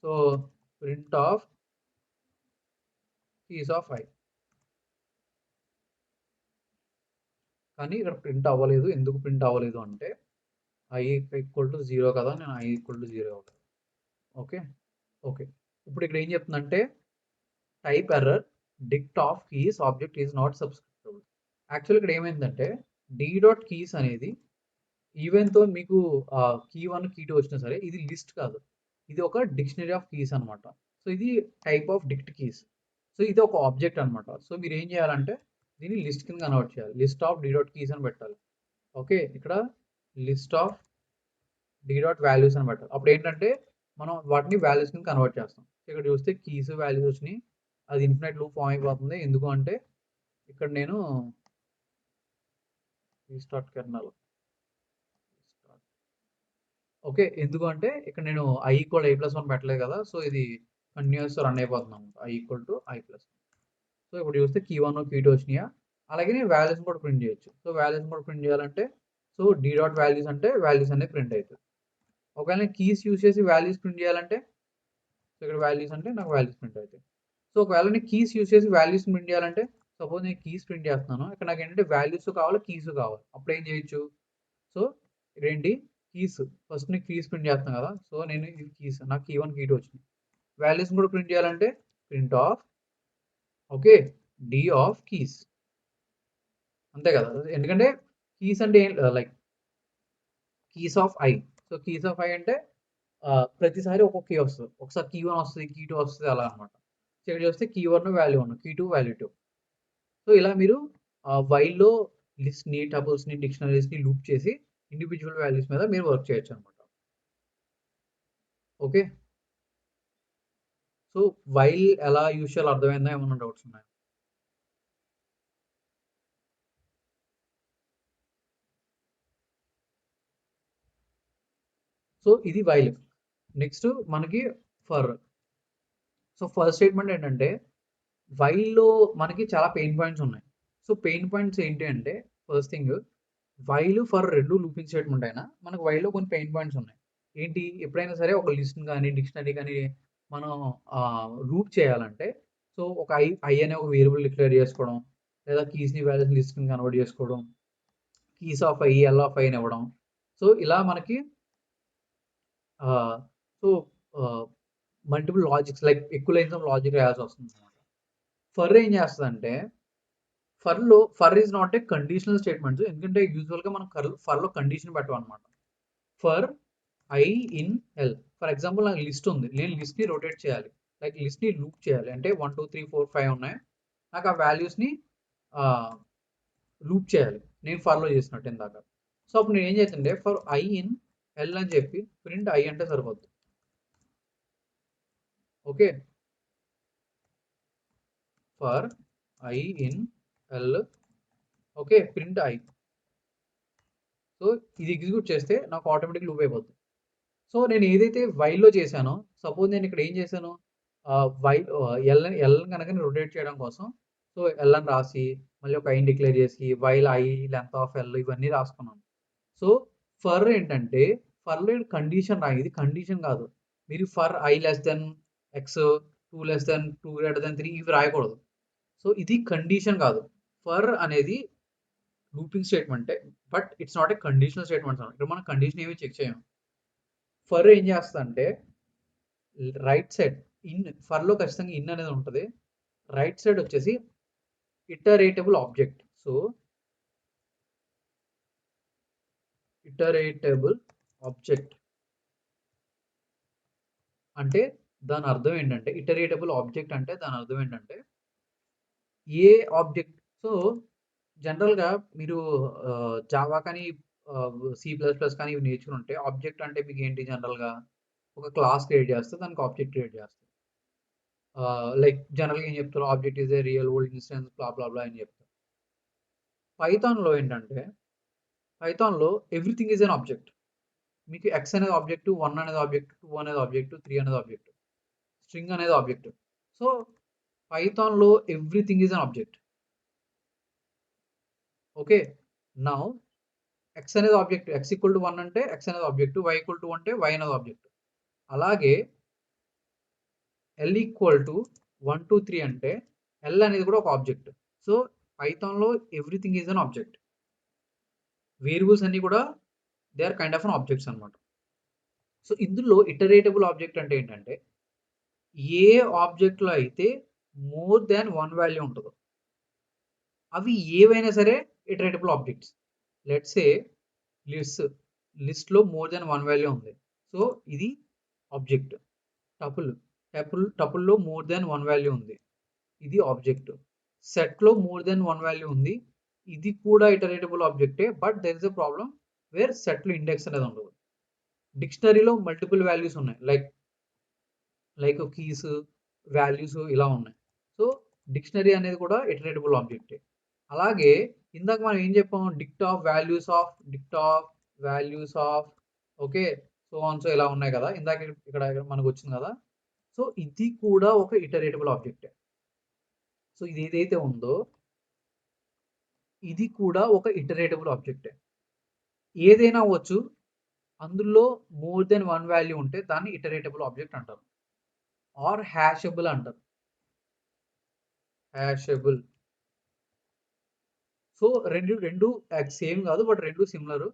so print of keys of i. కానీ ఇక్కడ ప్రింట్ అవ్వలేదు. ఎందుకు ప్రింట్ అవ్వలేదు అంటే ఐ ఈక్వల్ టు 0 కదా, నేను ఐ ఈక్వల్ టు 0 అవుతాను. Okay okay. ఇప్పుడు ఇక్కడ ఏం చెప్తుందంటే type error dict of keys object is not subscriptable. Actual ఇక్కడ ఏమైందంటే డి డాట్ కీస్ అనేది ఈవెన్ తో మీకు కీ 1 కీ 2 వచ్చినా సరే ఇది లిస్ట్ కాదు, ఇది ఒక డిక్షనరీ ఆఫ్ కీస్ అనమాట. సో ఇది టైప్ ఆఫ్ డిక్ట్ కీస్. సో ఇది ఒక ఆబ్జెక్ట్ అనమాట. సో మీరు ఏం చేయాలంటే దీన్ని లిస్ట్ కింద కన్వర్ట్ చేయాలి. List of d dot keys అని పెట్టాలి. ఓకే, ఇక్కడ list of d dot values అని పెట్టాలి. అప్పుడు ఏంటంటే మనం వాటిని వాల్యూస్ కింద కన్వర్ట్ చేస్తాం. ఇక్కడ చూస్తే కీస్ వాల్యూస్ వచ్చినాయి, అది ఇన్ఫినైట్ లూప్ ఫామ్ అయిపోతుంది. ఎందుకు అంటే ఇక్కడ నేను రీస్టార్ట్ కెర్నల్ ఓకే, ఎందుకు అంటే ఇక్కడ నేను ఐ ఈక్వల్ ఐ+1 పెట్టలేదు కదా, సో ఇది కంటిన్యూస్ రన్ అయిపోతుంది అనమాట. ఐ ఈక్వల్ టు ఐ+1. సో ఇప్పుడు చూస్తే కీ 1 కీ 2 వచ్చినాయా. అలాగే నేను వాల్యూస్ కూడా ప్రింట్ చేయొచ్చు. సో వాల్యూస్ కూడా ప్రింట్ చేయాలంటే సో డి డాట్ వాల్యూస్ అంటే వాల్యూస్ అనేది ప్రింట్ అవుతుంది. ఒకవేళ నేను కీస్ యూస్ చేసి వాల్యూస్ ప్రింట్ చేయాలంటే సో ఇక్కడ వాల్యూస్ అంటే నాకు వాల్యూస్ ప్రింట్ అవుతాయి. సో ఒకవేళ నేను కీస్ యూస్ చేసి వాల్యూస్ ప్రింట్ చేయాలంటే సపోజ్ నేను కీస్ ప్రింట్ చేస్తున్నాను, ఇక్కడ నాకు ఏంటంటే వాల్యూస్ కావాలి, కీస్ కావాలి. అప్పుడు ఏం చేయొచ్చు? సో ఇదేంటి కీస్, ఫస్ట్ నేను కీస్ ప్రింట్ చేస్తాను కదా, సో నేను ఇది కీస్, నాకు కీ 1 కీ 2 వచ్చింది. వాల్యూస్ కూడా ప్రింట్ చేయాలంటే print of okay d of keys అంతే కదా. ఎందుకంటే కీస్ అంటే like keys of i. So keys of i అంటే ప్రతిసారి ఒక్కొక్క కీ వస్తుంది. ఒకసారి కీ 1 వస్తుంది, కీ 2 వస్తుంది, అలా అనమాట. సో ఇక్కడ చూస్తే key 1 value 1, key 2 value 2. So ఇలా మీరు వైల్లో లిస్ట్ని, టబుల్స్ని, డిక్షనరీస్ని లూప్ చేసి ఇండివిజువల్ వాల్యూస్ మీద మీరు వర్క్ చేయొచ్చు అనమాట. ఓకే, సో వైల్ ఎలా యూజ్ చేయాలో అర్థమైందా? ఏమన్నా డౌట్స్ ఉన్నాయా? సో ఇది వైల్. నెక్స్ట్ మనకి ఫర్. సో ఫస్ట్ స్టేట్మెంట్ ఏంటంటే వైల్లో మనకి చాలా పెయిన్ పాయింట్స్ ఉన్నాయి. సో పెయిన్ పాయింట్స్ ఏంటి అంటే ఫస్ట్ థింగ్ వైల్ ఫర్ రెండు లూపింగ్ స్టేట్మెంట్ అయినా మనకు వైల్లో కొన్ని పెయిన్ పాయింట్స్ ఉన్నాయి. ఏంటి? ఎప్పుడైనా సరే ఒక లిస్ట్ కానీ డిక్షనరీ కానీ మనం లూప్ చేయాలంటే సో ఒక ఐ అనే ఒక వేరియబుల్ డిక్లేర్ చేసుకోవడం, లేదా కీస్ని వాల్యూస్ లిస్ట్ కింద కన్వర్ట్ చేసుకోవడం, keys of I L of I అని ఇవ్వడం. సో ఇలా మనకి సో మల్టిపుల్ లాజిక్స్ లైక్ ఎక్కువ లైన్స్ ఆఫ్ లాజిక్ రాయాల్సి వస్తుంది అనమాట. ఫర్ ఏం చేస్తుందంటే for is not a conditional statements. ఎందుకంటే యూజువల్గా మనం ఫర్లో కండిషన్ పెట్టమన్నమాట. For I in L. For example నాకు లిస్ట్ ఉంది, నేను లిస్ట్ని రొటేట్ చేయాలి, లైక్ లిస్ట్ని లూప్ చేయాలి. అంటే 1 2 3 4 5 ఉన్నాయి, నాకు ఆ వాల్యూస్ని లూప్ చేయాలి నేను ఫర్లో చేసినట్టు ఇందాక. సో అప్పుడు నేను ఏం చేస్తుంటే ఫర్ ఐ ఇన్ ఎల్ అని చెప్పి ప్రింట్ ఐ అంటే సరిపోద్ది. Okay, for I in L okay print I. So ఇది ఎగ్జిక్యూట్ చేస్తే నాకు ఆటోమేటిక్ లూప్ అయిపోద్ది. సో నేను ఏదైతే వైల్లో చేశానో సపోజ్ నేను ఇక్కడ ఏం చేశాను ఎల్ కనుక రొటేట్ చేయడం కోసం సో ఎల్ అని రాసి మళ్ళీ ఒక ఐని డిక్లేర్ చేసి while I length of L ఇవన్నీ రాసుకున్నాను. సో ఫర్ ఏంటంటే ఫర్లో కండిషన్ రా, ఇది కండిషన్ కాదు. మీరు for I less than x 2 less than 2 greater than 3 ఇవి రాయకూడదు. సో ఇది కండిషన్ కాదు. ఫర్ అనేది లూపింగ్ స్టేట్మెంటే, but it's not a conditional statement. ఇక్కడ మనం కండిషన్ ఏమి చెక్ చేయం. ఫర్ ఏం చేస్తుందంటే రైట్ సైడ్ ఇన్, ఫర్లో ఖచ్చితంగా ఇన్ అనేది ఉంటుంది. రైట్ సైడ్ వచ్చేసి ఇటరేటబుల్ ఆబ్జెక్ట్. సో ఇటరేటబుల్ ఆబ్జెక్ట్ అంటే దాని అర్థం ఏంటంటే, ఇటరేటబుల్ ఆబ్జెక్ట్ అంటే దాని అర్థం ఏంటంటే, ఏ ఆబ్జెక్ట్ సో జనరల్‌గా మీరు జావా కానీ, సి ప్లస్ ప్లస్ కానీ ఇవి నేర్చుకుని ఉంటే, ఆబ్జెక్ట్ అంటే మీకు ఏంటి జనరల్‌గా ఒక క్లాస్ క్రియేట్ చేస్తే దానికి ఆబ్జెక్ట్ క్రియేట్ చేస్తారు. లైక్ జనరల్‌గా ఏం చెప్తారు, object is a real world instance blah blah blah అని చెప్తారు. పైథాన్‌లో ఏంటంటే, పైథాన్‌లో ఎవ్రీథింగ్ ఈస్ ఎన్ ఆబ్జెక్ట్. మీకు x అనేది ఆబ్జెక్ట్, 1 అనేది ఆబ్జెక్ట్, 2 అనేది ఆబ్జెక్ట్, 3 అనేది ఆబ్జెక్ట్, స్ట్రింగ్ అనేది ఆబ్జెక్ట్. సో పైథాన్‌లో everything is an object. Okay. Now x అనేది ఆబ్జెక్ట్, x ఈక్వల్ టు 1 అంటే x అనేది ఆబ్జెక్ట్, y ఈక్వల్ టు 2 అంటే y అనేది ఆబ్జెక్ట్. అలాగే l ఈక్వల్ టు 1, 2, 3 అంటే l అనేది కూడా ఒక ఆబ్జెక్ట్. సో పైథాన్‌లో everything is an object. Variables అన్నీ కూడా they are kind of an objects అన్నమాట. సో ఇందులో ఇటరేటబుల్ ఆబ్జెక్ట్ అంటే ఏంటంటే, ఏ ఆబ్జెక్ట్‌లో అయితే మోర్ దాన్ 1 వాల్యూ ఉంటదో, అవి ఏవైనా సరే ఇటరేటబుల్ ఆబ్జెక్ట్స్. లెట్స్ సే లిస్ట్‌లో మోర్ దాన్ 1 వాల్యూ ఉంది. సో ఇది ఆబ్జెక్ట్. టపుల్‌లో మోర్ దాన్ 1 వాల్యూ ఉంది. ఇది ఆబ్జెక్ట్. సెట్‌లో మోర్ దాన్ 1 వాల్యూ ఉంది. ఇది కూడా ఇటరేటబుల్ ఆబ్జెక్టే. But there is a problem where సెట్‌లో ఇండెక్స్ అనేది ఉండదు. డిక్షనరీలో మల్టిపుల్ వాల్యూస్ ఉన్నాయి. లైక్ కీస్, వాల్యూస్ ఇలా ఉన్నాయి. సో డిక్షనరీ అనేది కూడా ఇటరేటబుల్ ఆబ్జెక్టే. అలాగే ఇందాక మనం ఏం చెప్పాము, డిక్ట్ of values of okay, so on so ఇలా ఉన్నాయి కదా, ఇందాక ఇక్కడ మనకు వచ్చింది కదా. సో ఇది కూడా ఒక ఇటరేటబుల్ ఆబ్జెక్టే. సో ఇది ఏదైతే ఉందో ఇది కూడా ఒక ఇటరేటబుల్ ఆబ్జెక్టే. ఏదైనా అవ్వచ్చు, అందులో మోర్ దెన్ 1 వాల్యూ ఉంటే దాన్ని ఇటరేటబుల్ ఆబ్జెక్ట్ అంటారు. ఆర్ హ్యాషబుల్ అంటారు. హ్యాషబుల్. సో రెండు సేమ్ కాదు, బట్ రెండు సిమిలర్.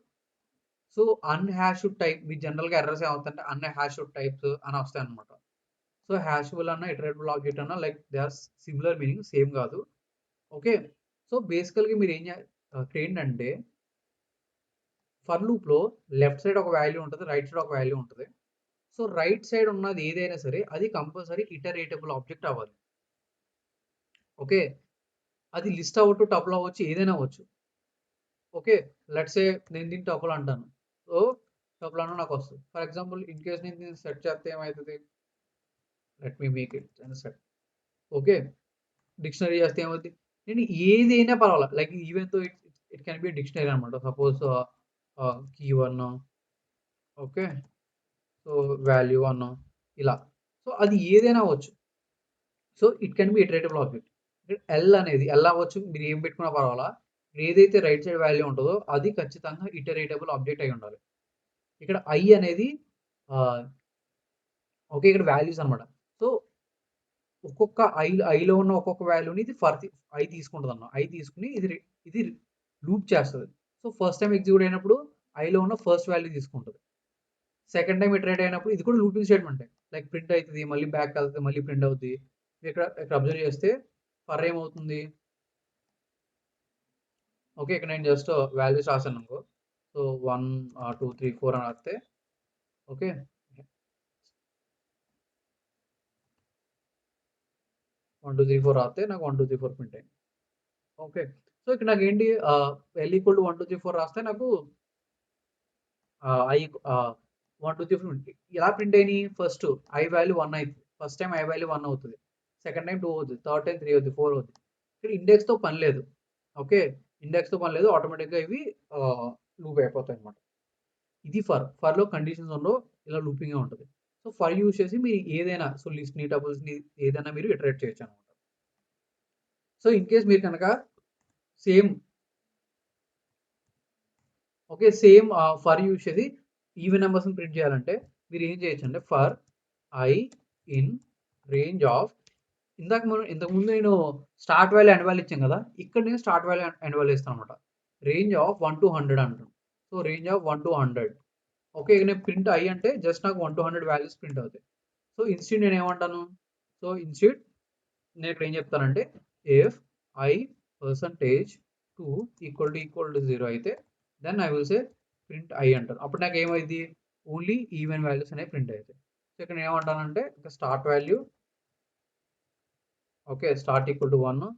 సో అన్‌హాష్డ్ టైప్ మీ జనరల్‌గా ఎర్రర్స్ ఏమవుతాయంటే అన్‌హాష్డ్ టైప్స్ అని వస్తాయి అన్నమాట. సో హ్యాషబుల్ అన్న ఇటరేటబుల్ ఆబ్జెక్ట్ అన్న like they are similar meaning, same కాదు. ఓకే. సో బేసికల్‌గా మీరు ఏంటంటే, ఫర్ లూప్‌లో లెఫ్ట్ సైడ్ ఒక వాల్యూ ఉంటది, రైట్ సైడ్ ఒక వాల్యూ ఉంటది. సో రైట్ సైడ్ ఉన్నది ఏదైనా సరే అది కంపల్సరీ ఇటరేటబుల్ ఆబ్జెక్ట్ అవ్వాలి. ఓకే. అది లిస్ట్ అవ్వచ్చు, టపుల్ అవ్వచ్చు, ఏదైనా అవ్వచ్చు. ఓకే. లెట్స్ సే నేను దీన్ని టపుల్ అంటాను. సో టపుల్ అన్నా నాకు వస్తుంది. ఫర్ ఎగ్జాంపుల్ ఇన్ కేస్ నేను దీన్ని సెట్ చేస్తే ఏమవుతుంది, let me make it set. Okay. Dictionary చేస్తే ఏమవుద్ది, నేను ఏదైనా పర్వాలేదు, like even though it can be dictionary అనమాట. Suppose key 1, okay, so value 1 ఇలా. సో అది ఏదైనా అవ్వచ్చు. So it can be iterable object. L అవ్వచ్చు, మీరు ఏం పెట్టుకున్నా పర్వాలా. ఏదైతే రైట్ సైడ్ వాల్యూ ఉంటుందో అది ఖచ్చితంగా ఇటరేటబుల్ ఆబ్జెక్ట్ అయి ఉండాలి. ఇక్కడ ఐ అనేది ఓకే, ఇక్కడ వాల్యూస్ అనమాట. సో ఒక్కొక్క ఐలో ఉన్న ఒక్కొక్క వాల్యూని ఇది ఐ తీసుకుంటుంది అన్న. ఐ తీసుకుని ఇది లూప్ చేస్తుంది. సో ఫస్ట్ టైం ఎగ్జిక్యూట్ అయినప్పుడు ఐలో ఉన్న ఫస్ట్ వాల్యూ తీసుకుంటుంది. సెకండ్ టైం ఇటరేట్ అయినప్పుడు ఇది కూడా లూపింగ్ స్టేట్మెంట్, లైక్ ప్రింట్ అవుతుంది, మళ్ళీ బ్యాక్ వెళ్తుంది, మళ్ళీ ప్రింట్ అవుతుంది. ఇక్కడ అబ్జర్వ్ చేస్తే ఫర్ ఏమవుతుంది, ఓకే, ఇక్కడ నేను జస్ట్ వాల్యూస్ రాశాను అనుకో. సో 1, 2, 3, 4 అని రాస్తే ఓకే, 1, 2, 3, 4 రాస్తే నాకు 1, 2, 3, 4 ప్రింట్ అయింది. ఓకే. సో ఇక్కడ నాకు ఏంటి, ఎల్ ఈక్వల్ టు 1, 2, 3, 4 రాస్తే నాకు ఐ 1, 2, 3, 4 ఇలా ప్రింట్ అయినాయి. ఫస్ట్ ఐ వాల్యూ 1 అవుతుంది. ఫస్ట్ టైం ఐ వాల్యూ 1 అవుతుంది. సెకండ్ టైం 2 అవుతుంది. థర్డ్ టైం 3 అవుతుంది, 4 అవుతుంది. ఇక్కడ ఇండెక్స్తో పని లేదు. ఓకే. ఇండెక్స్తో పని లేదు, ఆటోమేటిక్గా ఇవి లూప్ అయిపోతాయి అనమాట. ఇది ఫర్లో కండిషన్స్ ఉండవు, ఇలా లూపింగ్గా ఉంటుంది. సో ఫర్ యూజ్ చేసి మీరు ఏదైనా, సో లిస్ట్ని, టబుల్స్ని ఏదైనా మీరు ఇటరేట్ చేయొచ్చు అనమాట. సో ఇన్ కేస్ మీరు కనుక same okay, same for use చేసి ఈవెన్ నెంబర్స్ని ప్రింట్ చేయాలంటే మీరు ఏం చేయొచ్చు అంటే, for I in range of, ఇంతకుముందు నేను స్టార్ట్ వాల్యూ ఎండ్ వాల్యూ ఇచ్చాను కదా, ఇక్కడ నేను స్టార్ట్ వాల్యూ ఎండ్ వాల్యూ ఇస్తాను అనమాట. రేంజ్ ఆఫ్ 1 to 100 అంటాను. So range of 1 to 100. Okay, ఇక నేను ప్రింట్ ఐ అంటే జస్ట్ నాకు 1 to 100 వాల్యూస్ ప్రింట్ అవుతాయి. సో ఇన్స్టెడ్ నేను ఏమంటాను, సో ఇన్స్టెడ్ నేను ఇక్కడ ఏం చెప్తానంటే, ఇఫ్ ఐ %2 ఈక్వల్ టు 0 అయితే then I will say print I అంటారు. అప్పుడు నాకు ఏమైంది ఓన్లీ ఈవెన్ వాల్యూస్ అనేవి ప్రింట్ అవుతాయి. సో ఇక్కడ నేను ఏమంటానంటే start value okay start equal to 1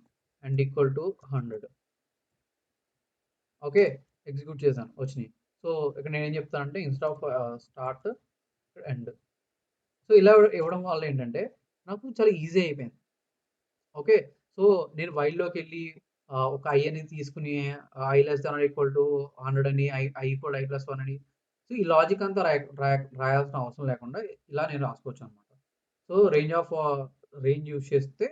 and equal to 100 okay execute చేశాను వచ్చినాయి. సో ఇక్కడ నేను ఏం చెప్తానంటే instead of start end so ఇలా ఇవ్వడం వల్ల ఏంటంటే నాకు చాలా ఈజీ అయిపోయింది. ఓకే సో నేను వైల్డ్లోకి వెళ్ళి ఒక ఐ అనేది తీసుకుని I less than equal to 100 అని ఐ ఈక్వల్ ఐ ప్లస్ 1 అని సో ఈ లాజిక్ అంతా రాయాల్సిన అవసరం లేకుండా ఇలా నేను రాసుకోవచ్చు అనమాట. సో రేంజ్ యూజ్ చేస్తే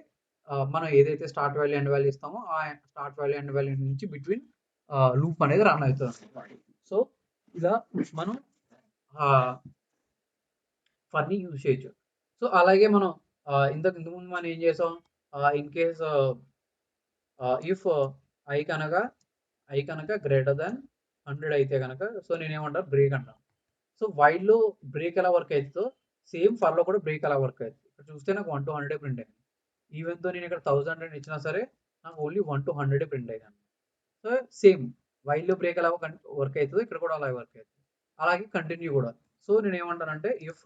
మనం ఏదైతే స్టార్ట్ వాల్యూ ఎండ్ వాల్యూ ఇస్తామో ఆ స్టార్ట్ వాల్యూ ఎండ్ వాల్యూ నుంచి బిట్వీన్ లూప్ అనేది రన్ అవుతుంది. సో ఇలా మనం ఫర్ని యూజ్ చేయొచ్చు. సో అలాగే మనం ఇంతకుముందు మనం ఏం చేసాం ఇన్ కేస్ ఇఫ్ ఐ కనుక గ్రేటర్ దాన్ 100 అయితే కనుక సో నేనేమంటా బ్రేక్ అంటాను. సో వైల్లో బ్రేక్ ఎలా వర్క్ అవుతుందో సేమ్ ఫర్లో కూడా బ్రేక్ ఎలా వర్క్ అవుతుంది. ఇక్కడ చూస్తే నాకు 1 to 100 ప్రింట్ అయింది. ఈవెన్తో నేను ఇక్కడ 1000 అని ఇచ్చినా సరే నాకు ఓన్లీ 1 to 100 ప్రింట్ అయ్యాను. సో సేమ్ వైల్లో బ్రేక్ ఎలా వర్క్ అవుతుందో ఇక్కడ కూడా అలా వర్క్ అవుతుంది. అలాగే కంటిన్యూ కూడా. సో నేను ఏమంటానంటే if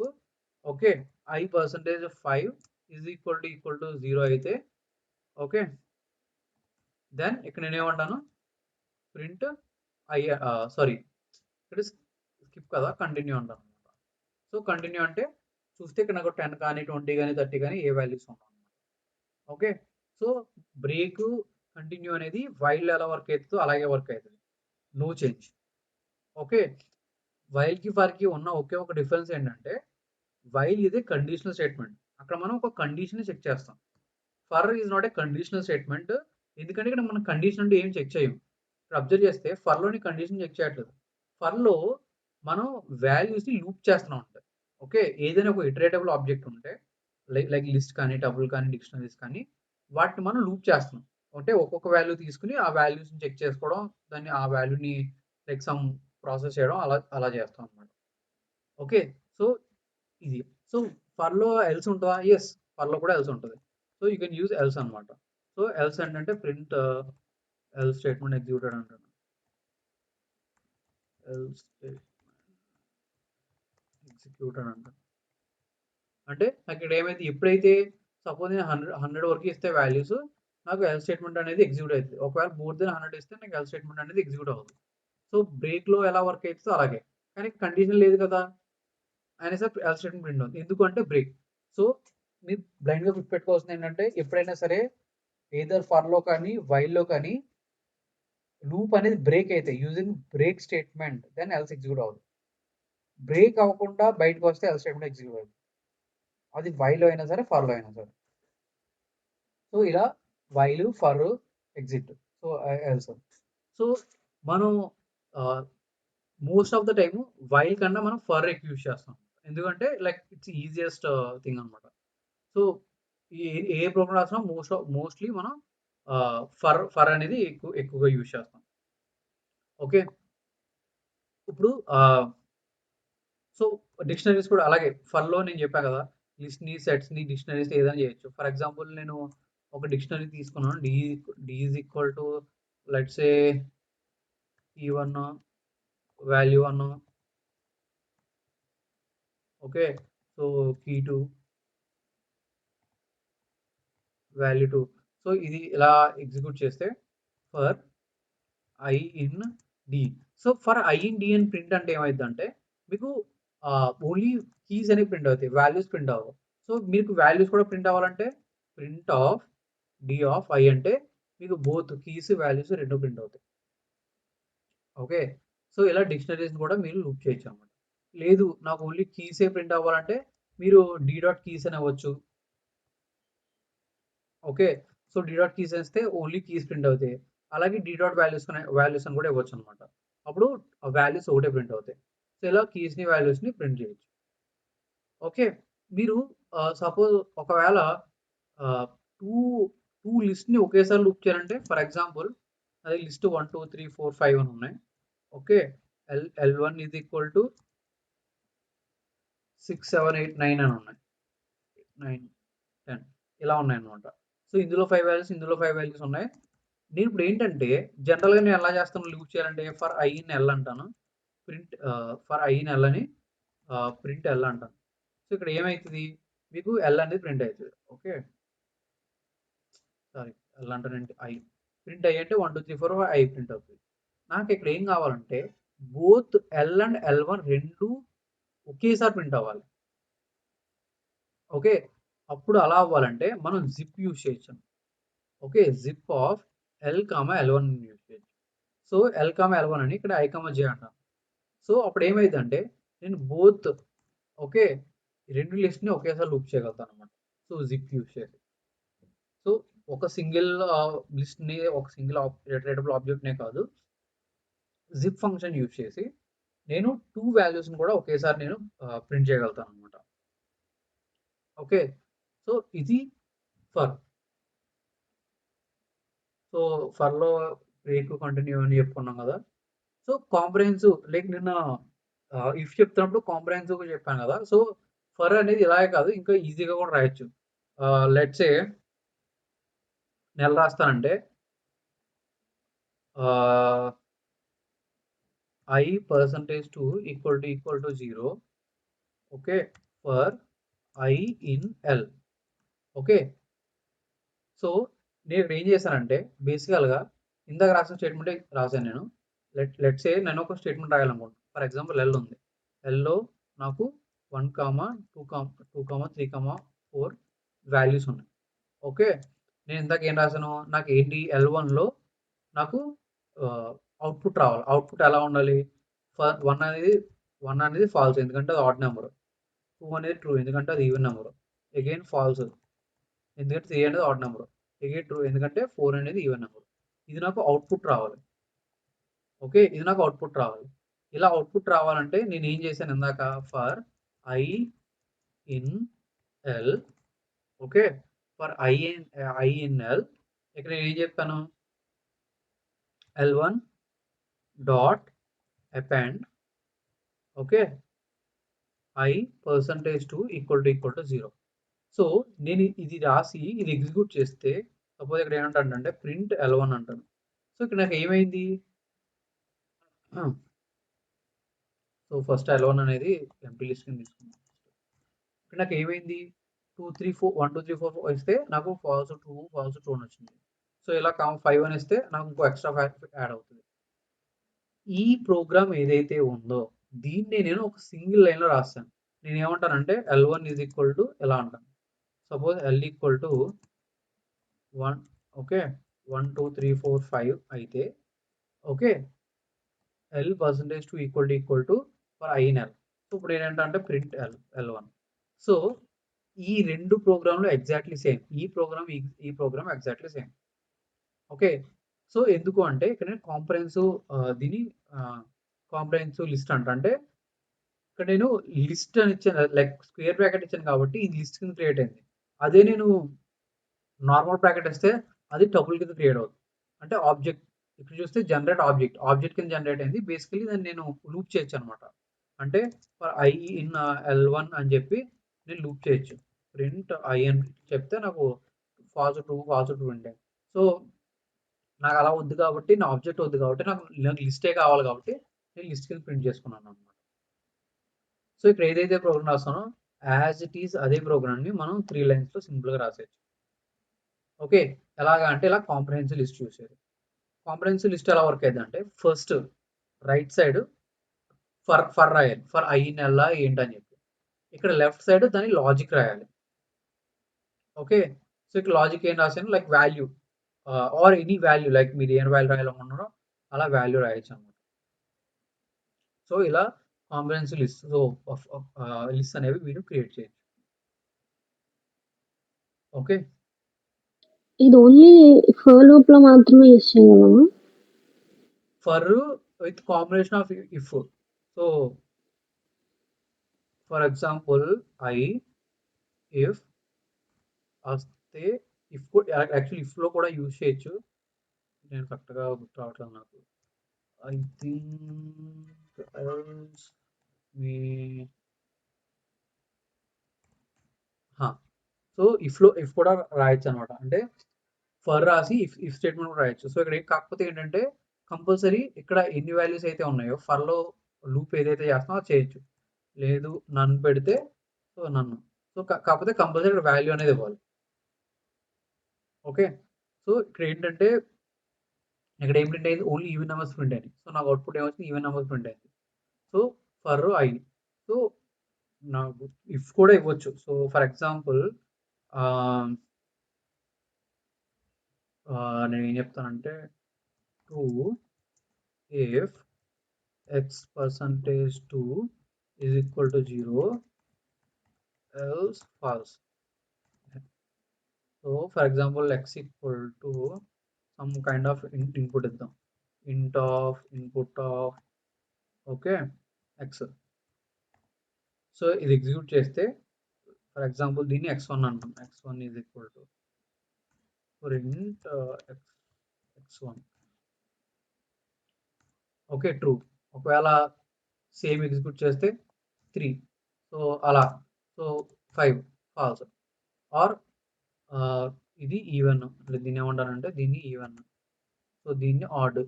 okay I %5 is equal to 0 అయితే ఓకే దెన్ ఇక్కడ నేను ఏమంటాను ప్రింట్ సారీ ఇక్కడ స్కిప్ కదా కంటిన్యూ అంటాను అనమాట. సో కంటిన్యూ అంటే చూస్తే ఇక్కడ నాకు 10 కానీ 20 కానీ 30 కానీ ఏ వాల్యూస్ ఉన్నాను అనమాట. ఓకే సో బ్రేక్ కంటిన్యూ అనేది వైల్ ఎలా వర్క్ అవుతుందో అలాగే వర్క్ అవుతుంది. No change. ఓకే వైల్కి ఫర్కి ఉన్న ఒకే ఒక డిఫరెన్స్ ఏంటంటే వైల్ ఇది కండిషనల్ స్టేట్మెంట్. అక్కడ మనం ఒక కండిషన్ చెక్ చేస్తాం. For is not a conditional statement. ఎందుకంటే ఇక్కడ మనం కండిషన్ అంటే ఏం చెక్ చేయం. ఇక్కడ అబ్జర్వ్ చేస్తే ఫర్లోని కండిషన్ చెక్ చేయట్లేదు. ఫర్లో మనం వాల్యూస్ని లూప్ చేస్తున్నాం అంటే ఓకే ఏదైనా ఒక ఇటరేటబుల్ ఆబ్జెక్ట్ ఉంటే లైక్ లిస్ట్ కానీ టబుల్ కానీ డిక్షనరీస్ కానీ వాటిని మనం లూప్ చేస్తున్నాం. అంటే ఒక్కొక్క వాల్యూ తీసుకుని ఆ వాల్యూస్ని చెక్ చేసుకోవడం దాన్ని ఆ వాల్యూని లైక్ సమ్ ప్రాసెస్ చేయడం అలా చేస్తాం అనమాట. ఓకే సో ఇది సో ఫర్లో ఎల్స్ ఉంటుందా ఎస్ ఫర్లో కూడా ఎల్స్ ఉంటుంది. So you can use else అనమాట. సో ఎల్స్ ఏంటంటే ప్రింట్ ఎల్ స్టేట్మెంట్ ఎగ్జిక్యూటెడ్ అంటాను. ఎల్ స్టేట్మెంట్ ఎగ్జిక్యూటెడ్ అంటాను అంటే నాకు ఇక్కడ ఏమైతే ఎప్పుడైతే సపోజ్ నేను 100 వరకు ఇస్తే వాల్యూస్ నాకు ఎల్ స్టేట్మెంట్ అనేది ఎగ్జిక్యూట్ అవుతుంది. ఒకవేళ మోర్ దెన్ 100 ఇస్తే నాకు ఎల్ స్టేట్మెంట్ అనేది ఎగ్జిక్యూట్ అవ్వదు. సో బ్రేక్లో ఎలా వర్క్ అవుతుందో అలాగే కానీ కండిషన్ లేదు కదా అయినా సరే ఎల్ స్టేట్మెంట్ ప్రింట్ అవుతుంది. ఎందుకంటే బ్రేక్. సో మీరు బ్లైండ్గా గుర్తుపెట్టుకోవాల్సింది ఏంటంటే ఎప్పుడైనా సరే ఏదర్ ఫర్లో కానీ వైల్లో కానీ లూప్ అనేది బ్రేక్ అయితే using break statement then else execute అవ్వదు. బ్రేక్ అవ్వకుండా బయటకు వస్తే ఎల్ స్టేట్మెంట్ ఎగ్జిక్యూట్ అవుతుంది. అది వైలో అయినా సరే ఫర్లో అయినా సరే. సో ఇలా while for exit so else. So మనం most of the time while కన్నా మనం ఫర్ ఎక్కువ యూజ్ చేస్తాం. ఎందుకంటే లైక్ ఇట్స్ ఈజియెస్ట్ థింగ్ అనమాట. సో ఏ ప్రోగ్రామ్ రాసినా మోస్ట్లీ మనం ఫర్ అనేది ఎక్కువగా యూజ్ చేస్తాం. ఓకే ఇప్పుడు సో డిక్షనరీస్ కూడా అలాగే ఫర్లో నేను చెప్పా కదా లిస్ట్ని సెట్స్ని డిక్షనరీస్ ఏదైనా చేయొచ్చు. ఫర్ ఎగ్జాంపుల్ నేను ఒక డిక్షనరీ తీసుకున్నాను d is equal to let's say E1 value 1 okay so key 2 value 2 so ఇది ఇలా ఎగ్జిక్యూట్ చేస్తే for I in d so for I in d అని ప్రింట్ అంటే ఏమైందంటే మీకు ఓన్లీ కీస్ అనేవి ప్రింట్ అవుతాయి వాల్యూస్ ప్రింట్ అవ్వవు. సో మీకు వాల్యూస్ కూడా ప్రింట్ అవ్వాలంటే print of d of i అంటే మీకు బోత్ కీస్ వాల్యూస్ రెండు ప్రింట్ అవుతాయి. ఓకే సో ఇలా డిక్షనరీస్ కూడా మీరు లూప్ చేయొచ్చు అనమాట. లేదు నాకు ఓన్లీ కీసే ప్రింట్ అవ్వాలంటే మీరు డి డాట్ కీస్ అని అవ్వచ్చు. Okay so d dot keys వేస్తే ఓన్లీ కీస్ ప్రింట్ అవుతాయి. అలాగే డి డాట్ వాల్యూస్ అని కూడా ఇవ్వచ్చు అనమాట. అప్పుడు వాల్యూస్ ఒకటే ప్రింట్ అవుతాయి. సో ఇలా కీస్ని వాల్యూస్ని ప్రింట్ చేయొచ్చు. ఓకే మీరు సపోజ్ ఒకవేళ టూ టూ లిస్ట్ని ఒకేసారి లూప్ చేయాలంటే ఫర్ ఎగ్జాంపుల్ అది లిస్ట్ 1 2 3 4 5 అని ఉన్నాయి. Okay L1 is equal to 6 7 8 9 అని ఉన్నాయి 9 10 ఇలా ఉన్నాయి అనమాట. సో ఇందులో 5 వాల్యూస్ ఇందులో 5 వాల్యూస్ ఉన్నాయి. నేను ఇప్పుడు ఏంటంటే జనరల్‌గా నేను ఎలా చేస్తాను లూప్ చేయాలంటే ఫర్ ఐ ఇన్ ఎల్ అంటాను. ఫర్ ఐ ఇన్ ఎల్ అని ప్రింట్ ఎల్ అంటాను. సో, ఇక్కడ ఏమైతది మీకు ఎల్ అనేది ప్రింట్ అయితది. ఓకే. సారీ ఎల్ అంటానేంటి ఐ. ప్రింట్ ఐ అంటే 1, 2, 3, 4 ఐ ప్రింట్ అవుతది. నాకిక్కడ ఏం కావాలంటే బోత్ ఎల్ అండ్ ఎల్1 2 ఒకేసారి ప్రింట్ అవ్వాలి. ఓకే. అప్పుడు అలా అవ్వాలంటే మనం జిప్ యూజ్ చేయొచ్చు. Okay. Zip of L, L one use చేయొచ్చు. సో, ఎల్, ఎల్1 అని ఇక్కడ ఐ, జే అంటాను. సో, అప్పుడు ఏమైద్దంటే నేను బోత్ ఓకే. ఈ 2 లిస్ట్‌ని ఒకేసారి లూప్ చేయగలుగుతానన్నమాట. సో, జిప్ యూజ్ చేసి. సో, ఒక సింగిల్ లిస్ట్‌ని ఒక సింగిల్ ఇటరేటబుల్ ఆబ్జెక్ట్‌నే కాదు. జిప్ ఫంక్షన్ యూజ్ చేసి నేను 2 వాల్యూస్‌ని కూడా ఒకేసారి నేను ప్రింట్ చేయగలుగుతానన్నమాట. ఓకే. సో, ఇది ఫర్. సో, ఫర్‌లో బ్రేక్, కంటిన్యూ అని చెప్పుకున్నాం కదా! సో, కాంప్రహెన్సివ్ లైక్ నిన్న ఇఫ్ చెప్తున్నప్పుడు కాంప్రహెన్సివ్‌గా చెప్పాను కదా! సో, ఫర్ అనేది ఇలాగే కాదు ఇంకా ఈజీగా కూడా రాయొచ్చు. లెట్స్ సే నేనెలా రాస్తానంటే ఆహ్, I %2 equal to 0 okay. For I in L okay. So, నేనిక్కడ ఏం చేశానంటే బేసికల్‌గా ఇందాక రాసిన స్టేట్‌మెంటే రాసాను నేను. లెట్స్ సే నేను ఒక స్టేట్‌మెంట్ రాయాలనుకుంటున్నాను. ఫర్ ఎగ్జాంపుల్ ఎల్ ఉంది. ఎల్‌లో నాకు 1, 2, 3, 4 వాల్యూస్ ఉన్నాయి. ఓకే. నేను ఇందాక ఏం రాసాను? నాకు ఏంటి ఎల్1లో నాకు అవుట్‌పుట్ రావాలి. అవుట్‌పుట్ ఎలా ఉండాలి? 1 అనేది 1 అనేది ఫాల్స్ ఎందుకంటే అది ఆడ్ నంబర్. 2 అనేది ట్రూ ఎందుకంటే అది ఈవెన్ నంబర్. అగైన్ ఫాల్స్ ఎందుకంటే 3 అనేది ఆడ్ నంబర్. అగైన్ ట్రూ ఎందుకంటే 4 అనేది ఈవెన్ నంబర్. ఇది నాకు అవుట్‌పుట్ రావాలి. ఓకే. ఇది నాకు అవుట్‌పుట్ రావాలి. ఇలా అవుట్‌పుట్ రావాలంటే నేనేం చేశాను ఇందాక for I in L okay. For I in L ఇక్కడ నేనేం చెప్పాను? L one dot append okay. I %2 equal to 0. So, నేను ఇది రాసి ఇది ఎగ్జిక్యూట్ చేస్తే సపోజ్ ఇక్కడ ఏమంటానంటే ప్రింట్ ఎల్1 అంటాను. సో, ఇక్కడ నాకు ఏమైంది? సో, ఫస్ట్ ఎల్1 అనేది ఎంప్టీ లిస్ట్ కింద తీసుకున్నాను. ఇక్కడ నాకు ఏమైంది? 2, 3, 4 1, 2, 3, 4 ఇస్తే నాకు ఫాల్స్, ట్రూ అని వచ్చింది. సో, ఇలా 5 అని ఇస్తే నాకు ఇంకో ఎక్స్ట్రా ఫ్యాక్ట్ యాడ్ అవుతది. ఈ ప్రోగ్రామ్ ఏదైతే ఉందో దీన్ని నేను ఒక సింగిల్ లైన్‌లో రాస్తాను. నేనేమంటానంటే ఎల్1 ఈజ్ ఈక్వల్ టు ఇలా అంటాను. Suppose l equal to 1 okay. 1, 2, 3, 4, 5 అయితే okay. L %2 equal to for I in l. So, ఇప్పుడు ఏంటంటే ప్రింట్ ఎల్1. సో, ఈ 2 ప్రోగ్రామ్‌లు ఎగ్జాక్ట్‌లీ సేమ్. ఈ program exactly same. Okay. So, ఎందుకు అంటే ఇక్కడ నేను దీన్ని కాంప్రహెన్సివ్ లిస్ట్ అంట. అంటే ఇక్కడ నేను లిస్ట్ అని ఇచ్చాను లైక్ స్క్వేర్ బ్రాకెట్ ఇచ్చాను కాబట్టి ఇది లిస్ట్ కింద క్రియేట్ అయింది. అదే నేను నార్మల్ బ్రాకెట్ ఇస్తే అది టపుల్ కింద క్రియేట్ అవుతుంది. అంటే ఆబ్జెక్ట్ ఇక్కడ చూస్తే జనరేట్ ఆబ్జెక్ట్ కింద జనరేట్ అయింది. బేసికల్లీ దాన్ని నేను లూప్ చేయొచ్చు అనమాట. అంటే ఫర్ ఐ ఇన్ ఎల్1 అని చెప్పి నేను లూప్ చేయొచ్చు. ప్రింట్ ఐ అని చెప్తే నాకు ఫాల్స్ ట్రూ ఉంటాయి. సో, నాకు అలా వద్దు కాబట్టి నా ఆబ్జెక్ట్ వద్దు కాబట్టి నాకు లిస్టే కావాలి కాబట్టి నేను లిస్ట్ కింద ప్రింట్ చేసుకున్నాను అనమాట. సో, ఇక్కడ ఏదైతే ప్రోగ్రామ్ రాస్తానో యాజ్ ఇట్ ఈస్ అదే ప్రోగ్రామ్‌ని మనం 3 లైన్స్‌లో సింపుల్‌గా రాసేయొచ్చు. ఓకే. ఎలాగా అంటే ఇలా కాంప్రహెన్సివ్ లిస్ట్ యూజ్ చేయాలి. కాంప్రహెన్సివ్ లిస్ట్ ఎలా వర్క్ అయిద్దంటే ఫస్ట్ రైట్ సైడ్ ఫర్ రాయాలి. ఫర్ ఐ నెల ఏంటని చెప్పి. ఇక్కడ లెఫ్ట్ సైడ్ దాని లాజిక్ రాయాలి. ఓకే. సో, ఇక్కడ లాజిక్ ఏం రాసాను like value or any value like మీరు ఏం వాల్యూ రాయాలనుకుంటున్నారో అలా వాల్యూ రాయొచ్చనమాట. సో, ఇలా కాంప్రహెన్సివ్ లిస్ట్ లిస్ట్ అనేవి మీరు క్రియేట్ చేయొచ్చు. ఓకే. ఇది ఓన్లీ ఫర్ లూప్‌లో మాత్రమే యూజ్ చేయగలమా? For with combination of if. So, for example if వస్తే యాక్చువల్లీ ఇఫ్‌లో కూడా యూజ్ చేయొచ్చు. నేను కరెక్ట్‌గా గుర్తు రావట్లేదు నాకు. ఐ థింక్ ఎల్స్ మీ హా! సో, ఇఫ్ కూడా రాయొచ్చనమాట. అంటే ఫర్ రాసి ఇఫ్ స్టేట్మెంట్ కూడా రాయొచ్చు. సో ఇక్కడ కాకపోతే ఏంటంటే కంపల్సరీ ఇక్కడ ఎన్ని వాల్యూస్ అయితే ఉన్నాయో ఫర్లో లూప్ ఏదైతే చేస్తామో అది చేయొచ్చు. లేదు నన్ పెడితే సో నన్ను. సో కాకపోతే కంపల్సరీ ఇక్కడ వాల్యూ అనేది ఇవ్వాలి. ఓకే. సో ఇక్కడ ఏంటంటే ఇక్కడ ఏం ప్రింట్ అయింది ఓన్లీ ఈవెన్ నెంబర్స్ ప్రింట్ అయింది. సో నాకు అవుట్పుట్ ఏమొచ్చింది ఈవెన్ నెంబర్స్ ప్రింట్ అయింది. So for I. సో నాకు ఇఫ్ కూడా ఇవ్వచ్చు. సో ఫర్ ఎగ్జాంపుల్ నేను ఏం చెప్తానంటే true if x%2 is equal to 0 else false. So for example x equal to some kind of input ఇద్దాం int of input of okay x. So ఇది ఎగ్జిక్యూట్ చేస్తే ఫర్ ఎగ్జాంపుల్ దీన్ని x1 అంటాం. x1 is equal to print x1 okay true. ఒకవేళ సేమ్ ఎగ్జిక్యూట్ చేస్తే 3 సో అలా సో 5 ఫాల్స్. ఆర్ ఇది ఈవెన్ దీన్ని ఏమంటారంటే దీన్ని ఈవెన్ సో దీన్ని ఆడ్.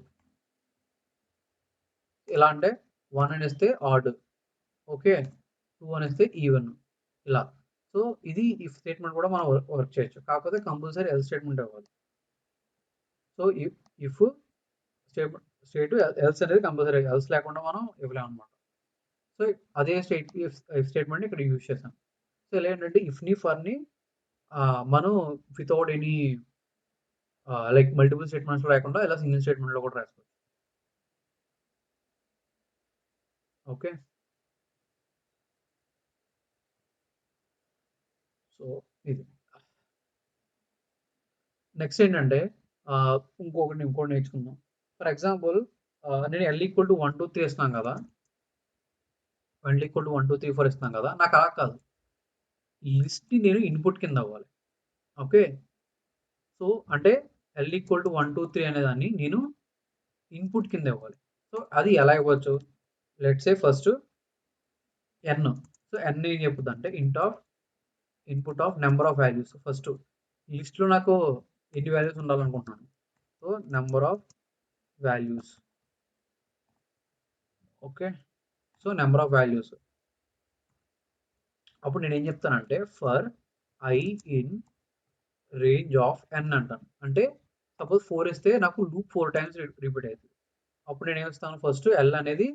ఎలా అంటే 1 అనేస్తే ఆడ్ ఓకే 2 అనేస్తే ఈవెన్ ఇలా. సో ఇది ఇఫ్ స్టేట్మెంట్ కూడా మనం వర్క్ చేయొచ్చు. కాకపోతే కంపల్సరీ ఎల్స్ స్టేట్మెంట్ అవ్వాలి. సో ఇఫ్ స్టేట్ ఎల్స్ అనేది కంపల్సరీ ఎల్స్ లేకుండా మనం ఇవ్వలేము అనమాట. సో అదే స్టేట్మెంట్ ఇక్కడ యూజ్ చేసాం. సో ఎలా ఏంటంటే ఇఫ్ని ఫర్ని మనం without any like multiple statements లేకుండా ఇలా సింగిల్ స్టేట్మెంట్లో కూడా రాసుకోవచ్చు. ఓకే సో ఇది నెక్స్ట్ ఏంటంటే ఇంకోటి నేర్చుకుందాం. ఫర్ ఎగ్జాంపుల్ నేను L = 1 2 3 ఇస్తున్నాను కదా, L = 1 2 3 4 ఇస్తున్నాను కదా, నాకు అలా కాదు ఈ లిస్ట్ని నేను ఇన్పుట్ కింద అవ్వాలి. ఓకే సో అంటే L = 1 2 3 అనేదాన్ని నేను ఇన్పుట్ కింద ఇవ్వాలి. సో అది ఎలా ఇవ్వచ్చు? Let's say first n. So n ఏం చెప్పుద్ది అంటే input of number of values. First లిస్ట్లో నాకు ఎన్ని వాల్యూస్ ఉండాలనుకుంటున్నాను. So number of values okay so number of values. అప్పుడు నేను ఏం చెప్తానంటే for I in range of n అంటాను. అంటే సపోజ్ 4 ఇస్తే నాకు లూప్ 4 టైమ్స్ రిపీట్ అవుతుంది. అప్పుడు నేను ఏమిస్తాను ఫస్ట్ L అనేది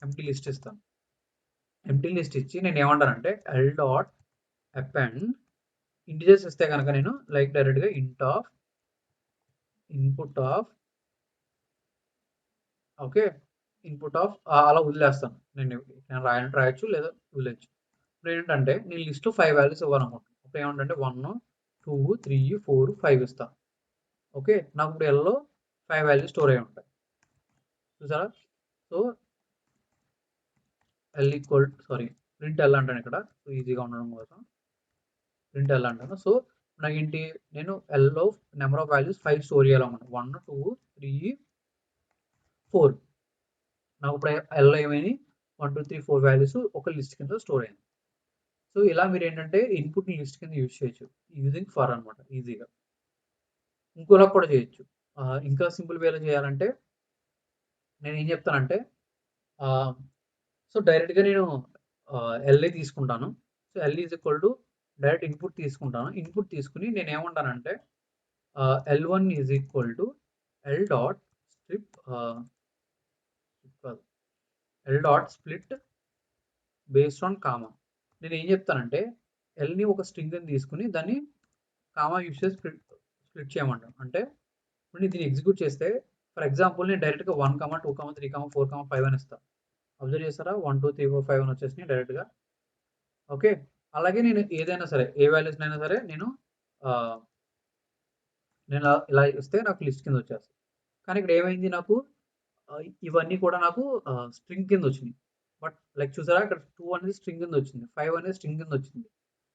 ఎంప్టీ లిస్ట్ ఇస్తాను. ఎంప్టీ లిస్ట్ ఇచ్చి నేను ఏమంటానంటే L డాట్ అపెండ్ ఇంటిజర్స్ ఇస్తే కనుక నేను లైక్ డైరెక్ట్గా ఇంట్ of input of okay input of అలా వదిలేస్తాను. నేను రాయొచ్చు లేదా వదిలేయచ్చు. ఇప్పుడు ఏంటంటే నేను లిస్ట్లో 5 వాల్యూస్ ఇవ్వాలనుకుంటాను. అప్పుడు ఏమంటే 1 2 3 4 5 ఇస్తాను. ఓకే నాకు ఇప్పుడు Lలో 5 వాల్యూస్ స్టోర్ అయి ఉంటాయి చూసారా. సో ప్రింట్ L అంటాను ఇక్కడ ఈజీగా ఉండడం కోసం ప్రింట్ L అంటాను. సో నాకు ఏంటి నేను Lలో నెంబర్ ఆఫ్ వాల్యూస్ 5 స్టోర్ చేయాలనుకుంటాను. 1 2 3 4 నాకు ఇప్పుడు Lలో ఏమైంది 1 2 3 4 వాల్యూస్ ఒక లిస్ట్ కింద స్టోర్ అయింది. సో ఇలా మీరు ఏంటంటే ఇన్పుట్ని లిస్ట్ కింద యూజ్ చేయొచ్చు యూజింగ్ ఫర్ అనమాట ఈజీగా. ఇంకోలా కూడా చేయొచ్చు. ఇంకా సింపుల్ వేలో చేయాలంటే నేను ఏం చెప్తానంటే సో డైరెక్ట్గా నేను LA తీసుకుంటాను. సో L = డైరెక్ట్ ఇన్పుట్ తీసుకుంటాను. ఇన్పుట్ తీసుకుని నేను ఏమంటానంటే L1 = L dot split based on comma. నేను ఏం చెప్తానంటే Lని ఒక స్ట్రింగ్ అని తీసుకుని దాన్ని కామా యూస్ చేసి స్ప్లిట్ చేయమంటాను. అంటే ఇప్పుడు నేను దీన్ని ఎగ్జిక్యూట్ చేస్తే ఫర్ ఎగ్జాంపుల్ నేను డైరెక్ట్గా 1 2 3 4 5 అని ఇస్తాను. అబ్జర్వ్ చేస్తారా 1 2 3 4 5 అని వచ్చేసినాయి డైరెక్ట్గా. ఓకే అలాగే నేను ఏదైనా సరే ఏ వాల్యూస్ అయినా సరే నేను ఇలా ఇస్తే నాకు లిస్ట్ కింద వచ్చేస్తుంది. కానీ ఇక్కడ ఏమైంది నాకు ఇవన్నీ కూడా నాకు స్ట్రింగ్ కింద వచ్చినాయి. బట్ లైక్ చూసారా ఇక్కడ 2 అనేది స్ట్రింగ్ కింద వచ్చింది, 5 అనేది స్ట్రింగ్ కింద వచ్చింది.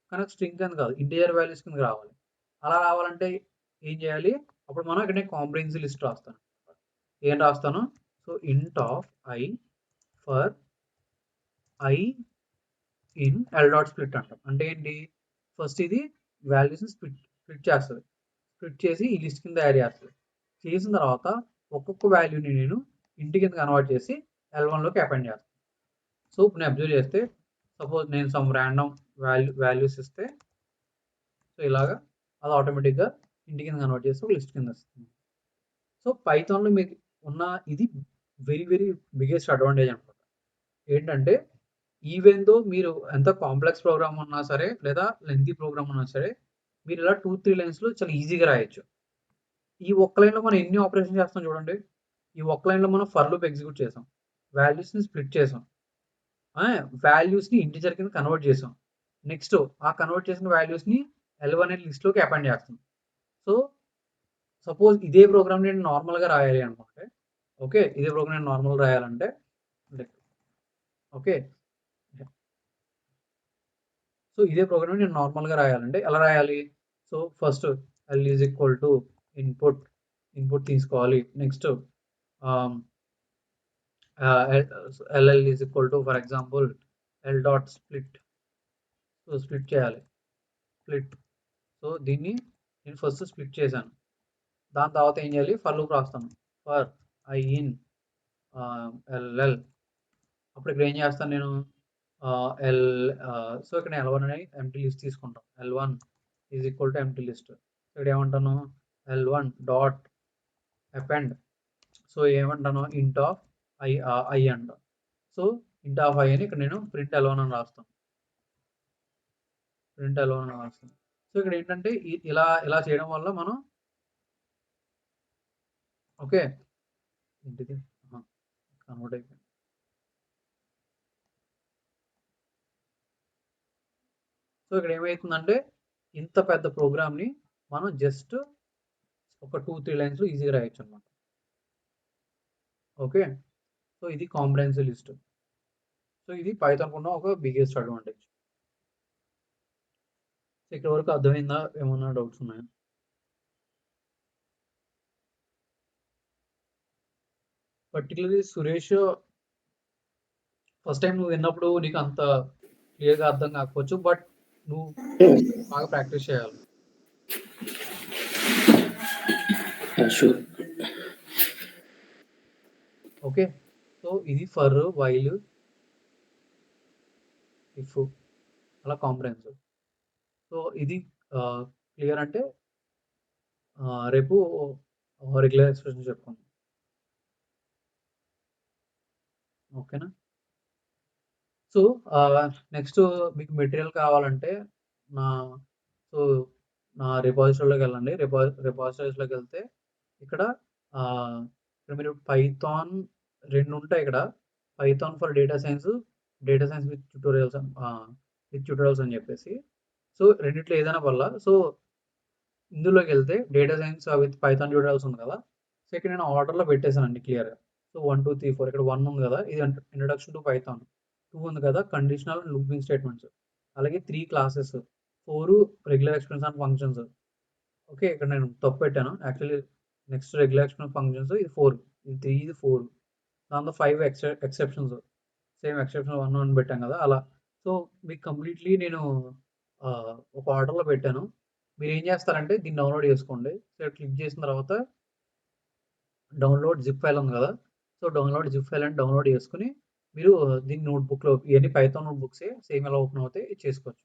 కానీ స్ట్రింగ్ కింద కాదు ఇంటీజర్ వాల్యూస్ కింద రావాలి. అలా రావాలంటే ఏం చేయాలి? అప్పుడు మనం ఇక్కడ కాంప్రిహెన్సివ్ లిస్ట్ రాస్తాను. ఏం రాస్తాను? So int of I for I in L dot split అంటాం. అంటే ఏంటి ఫస్ట్ ఇది వాల్యూస్ని స్ప్లిట్ చేస్తుంది. స్ప్లిట్ చేసి ఈ లిస్ట్ కింద యాడ్ చేస్తుంది. చేసిన తర్వాత ఒక్కొక్క వాల్యూని నేను ఇంటి కింద కన్వర్ట్ చేసి L1లోకి అపెండ్ చేస్తాను. సో ఇప్పుడు నేను అబ్జర్వ్ చేస్తే సపోజ్ నేను సమ్ ర్యాండమ్ వాల్యూస్ ఇస్తే సో ఇలాగా అది ఆటోమేటిక్గా ఇంటి కింద కన్వర్ట్ చేసి ఒక లిస్ట్ కింద వస్తుంది. సో పైథాన్లో మీకు ఉన్న ఇది వెరీ వెరీ బిగ్గెస్ట్ అడ్వాంటేజ్ అనమాట. ఏంటంటే ఈవెన్ దో మీరు ఎంత కాంప్లెక్స్ ప్రోగ్రామ్ ఉన్నా సరే లేదా లెంతీ ప్రోగ్రామ్ ఉన్నా సరే మీరు ఇలా 2-3 లైన్స్లో చాలా ఈజీగా రాయొచ్చు. ఈ ఒక్క లైన్లో మనం ఎన్ని ఆపరేషన్ చేస్తాం చూడండి. ఈ ఒక్క లైన్లో మనం ఫర్ లూప్ ఎగ్జిక్యూట్ చేసాం, వాల్యూస్ని స్ప్లిట్ చేసాం, వాల్యూస్ని ఇంటిజర్ కింద కన్వర్ట్ చేసాం. నెక్స్ట్ ఆ కన్వర్ట్ చేసిన వాల్యూస్ని L1 అనే లిస్ట్లోకి అపెండ్ చేస్తాం. సో సపోజ్ ఇదే ప్రోగ్రామ్ నేను నార్మల్గా రాయాలి అనుకుంటే, ఓకే, ఇదే ప్రోగ్రామ్ నేను నార్మల్గా రాయాలంటే ఓకే, సో ఇదే ప్రోగ్రామ్ నేను నార్మల్గా రాయాలంటే ఎలా రాయాలి? So first L is equal to input తీసుకోవాలి. Next LL is equal to for example L dot split. So split చేయాలి, సో దీన్ని నేను ఫస్ట్ స్ప్లిట్ చేశాను. దాని తర్వాత ఏం చేయాలి? ఫర్ లూప్ రాస్తాను. For I in LL. అప్పుడు ఇక్కడ ఏం చేస్తాను నేను? సో ఇక్కడ నేను L1 అనే ఎంప్టీ లిస్ట్ తీసుకుంటాం. L1 is equal to empty list. ఇక్కడ ఏమంటాను? L1 dot append. సో ఏమంటాను? ఇంట్ ఆఫ్ I అంట. సో ఇంట్ ఆఫ్ I అని ఇక్కడ నేను ప్రింట్ L1 అని రాస్తాను. సో ఇక్కడ ఏంటంటే ఇలా చేయడం వల్ల మనం ఓకే ఏంటిది కన్వర్ట్ అయిపోయింది. సో ఇక్కడ ఏమవుతుందంటే ఇంత పెద్ద ప్రోగ్రామ్ని మనం జస్ట్ ఒక 2-3 లైన్స్లో ఈజీగా రాయొచ్చు అనమాట. ఓకే, సో ఇది కాంప్రహెన్సివ్ లిస్ట్. సో ఇది పైథాన్ ఉన్న ఒక బిగ్గెస్ట్ అడ్వాంటేజ్. సో ఇక్కడ వరకు అర్థమైందా? ఏమన్నా డౌట్స్ ఉన్నాయా? పర్టికులర్లీ సురేష్, ఫస్ట్ టైం నువ్వు విన్నప్పుడు నీకు అంత క్లియర్గా అర్థం కాకపోవచ్చు, బట్ నువ్వు బాగా ప్రాక్టీస్ చేయాలి. ఓకే, సో ఇది ఫర్, వైల్, ఇఫ్ అలా కాంప్రహెన్సివ్. సో ఇది క్లియర్ అంటే రేపు రెగ్యులర్ ఎక్స్ప్రెషన్ చెప్పుకుందాం. ఓకేనా? సో నెక్స్ట్ మీకు మెటీరియల్ కావాలంటే సో నా రిపాజిటరీలోకి వెళ్ళండి. రిపాజిటరీస్లోకి వెళ్తే ఇక్కడ మీరు పైథాన్ 2 ఉంటాయి. ఇక్కడ Python for data science with tutorials అని చెప్పేసి. సో రెండిట్లో ఏదైనా వల్ల సో ఇందులోకి వెళ్తే data science with Python tutorials ఉంది కదా. సో ఇక్కడ నేను ఆర్డర్లో పెట్టేశానండి క్లియర్గా. సో 1, 2, 3, 4 ఇక్కడ 1 ఉంది కదా, ఇది ఇంట్రడక్షన్ టు పైథాన్. 2 ఉంది కదా, కండిషనల్ అండ్ లూపింగ్ స్టేట్మెంట్స్. అలాగే 3 classes, 4 regular expression and functions. Okay, ఇక్కడ నేను తప్పు పెట్టాను. Actually next regular expression functions ఇది 4, ఇది 3, ఇది 4. దాంతో 5 ఎక్సెప్షన్స్, సేమ్ ఎక్సెప్షన్ 1 అని పెట్టాను కదా అలా. సో మీకు కంప్లీట్లీ నేను ఒక ఆర్డర్లో పెట్టాను. మీరు ఏం చేస్తారంటే దీన్ని డౌన్లోడ్ చేసుకోండి. సో క్లిక్ చేసిన తర్వాత డౌన్లోడ్ జిప్ ఫైల్ ఉంది కదా, సో డౌన్లోడ్ జిప్ ఫైల్ అని డౌన్లోడ్ చేసుకుని మీరు దీన్ని నోట్బుక్లో, ఇవన్నీ పైథాన్ నోట్బుక్సే, సేమ్ ఎలా ఓపెన్ అవుతాయి చేసుకోవచ్చు.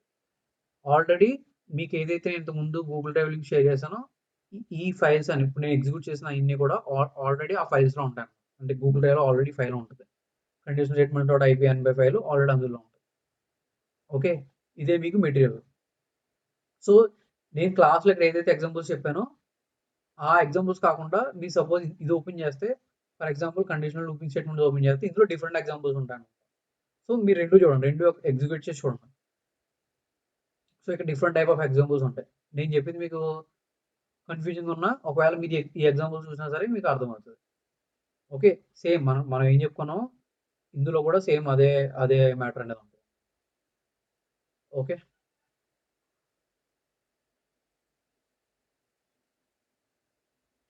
ఆల్రెడీ మీకు ఏదైతే నేను ఇంతకుముందు గూగుల్ డ్రైవ్ లింక్ షేర్ చేశానో ఈ ఫైల్స్ అని ఇప్పుడు నేను ఎగ్జిక్యూట్ చేసిన అన్ని కూడా ఆల్రెడీ ఆ ఫైల్స్లో ఉంటాయి. అంటే గూగుల్ డ్రైవ్లో ఆల్రెడీ ఫైల్ ఉంటుంది. Condition statement dot IPNB file already అందులో ఉంటుంది. ఓకే, ఇదే మీకు మెటీరియల్. సో నేను క్లాస్లో ఇక్కడ ఏదైతే ఎగ్జాంపుల్స్ చెప్పానో ఆ ఎగ్జాంపుల్స్ కాకుండా మీరు సపోజ్ ఇది ఓపెన్ చేస్తే, for example conditional looping statement open చేస్తే ఇందులో డిఫరెంట్ ఎగ్జాంపుల్స్ ఉంటాయి. సో మీరు రెండు చూడండి, రెండు ఎగ్జిక్యూట్ చేసి చూడండి. సో ఇక్కడ డిఫరెంట్ టైప్ ఆఫ్ ఎగ్జాంపుల్స్ ఉంటాయి. నేను చెప్పింది మీకు కన్ఫ్యూజింగ్ ఉన్నా ఒకవేళ మీరు ఈ ఎగ్జాంపుల్స్ చూసినా సరే మీకు అర్థమవుతుంది. ఓకే, సేమ్ మనం ఏం చెప్పుకున్నాం ఇందులో కూడా సేమ్ అదే మ్యాటర్ అనేది ఉంటుంది. ఓకే,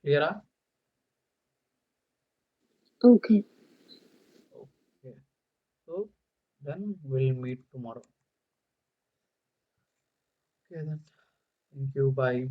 క్లియరా? Okay. So then we'll meet tomorrow. Okay then. Thank you. Bye.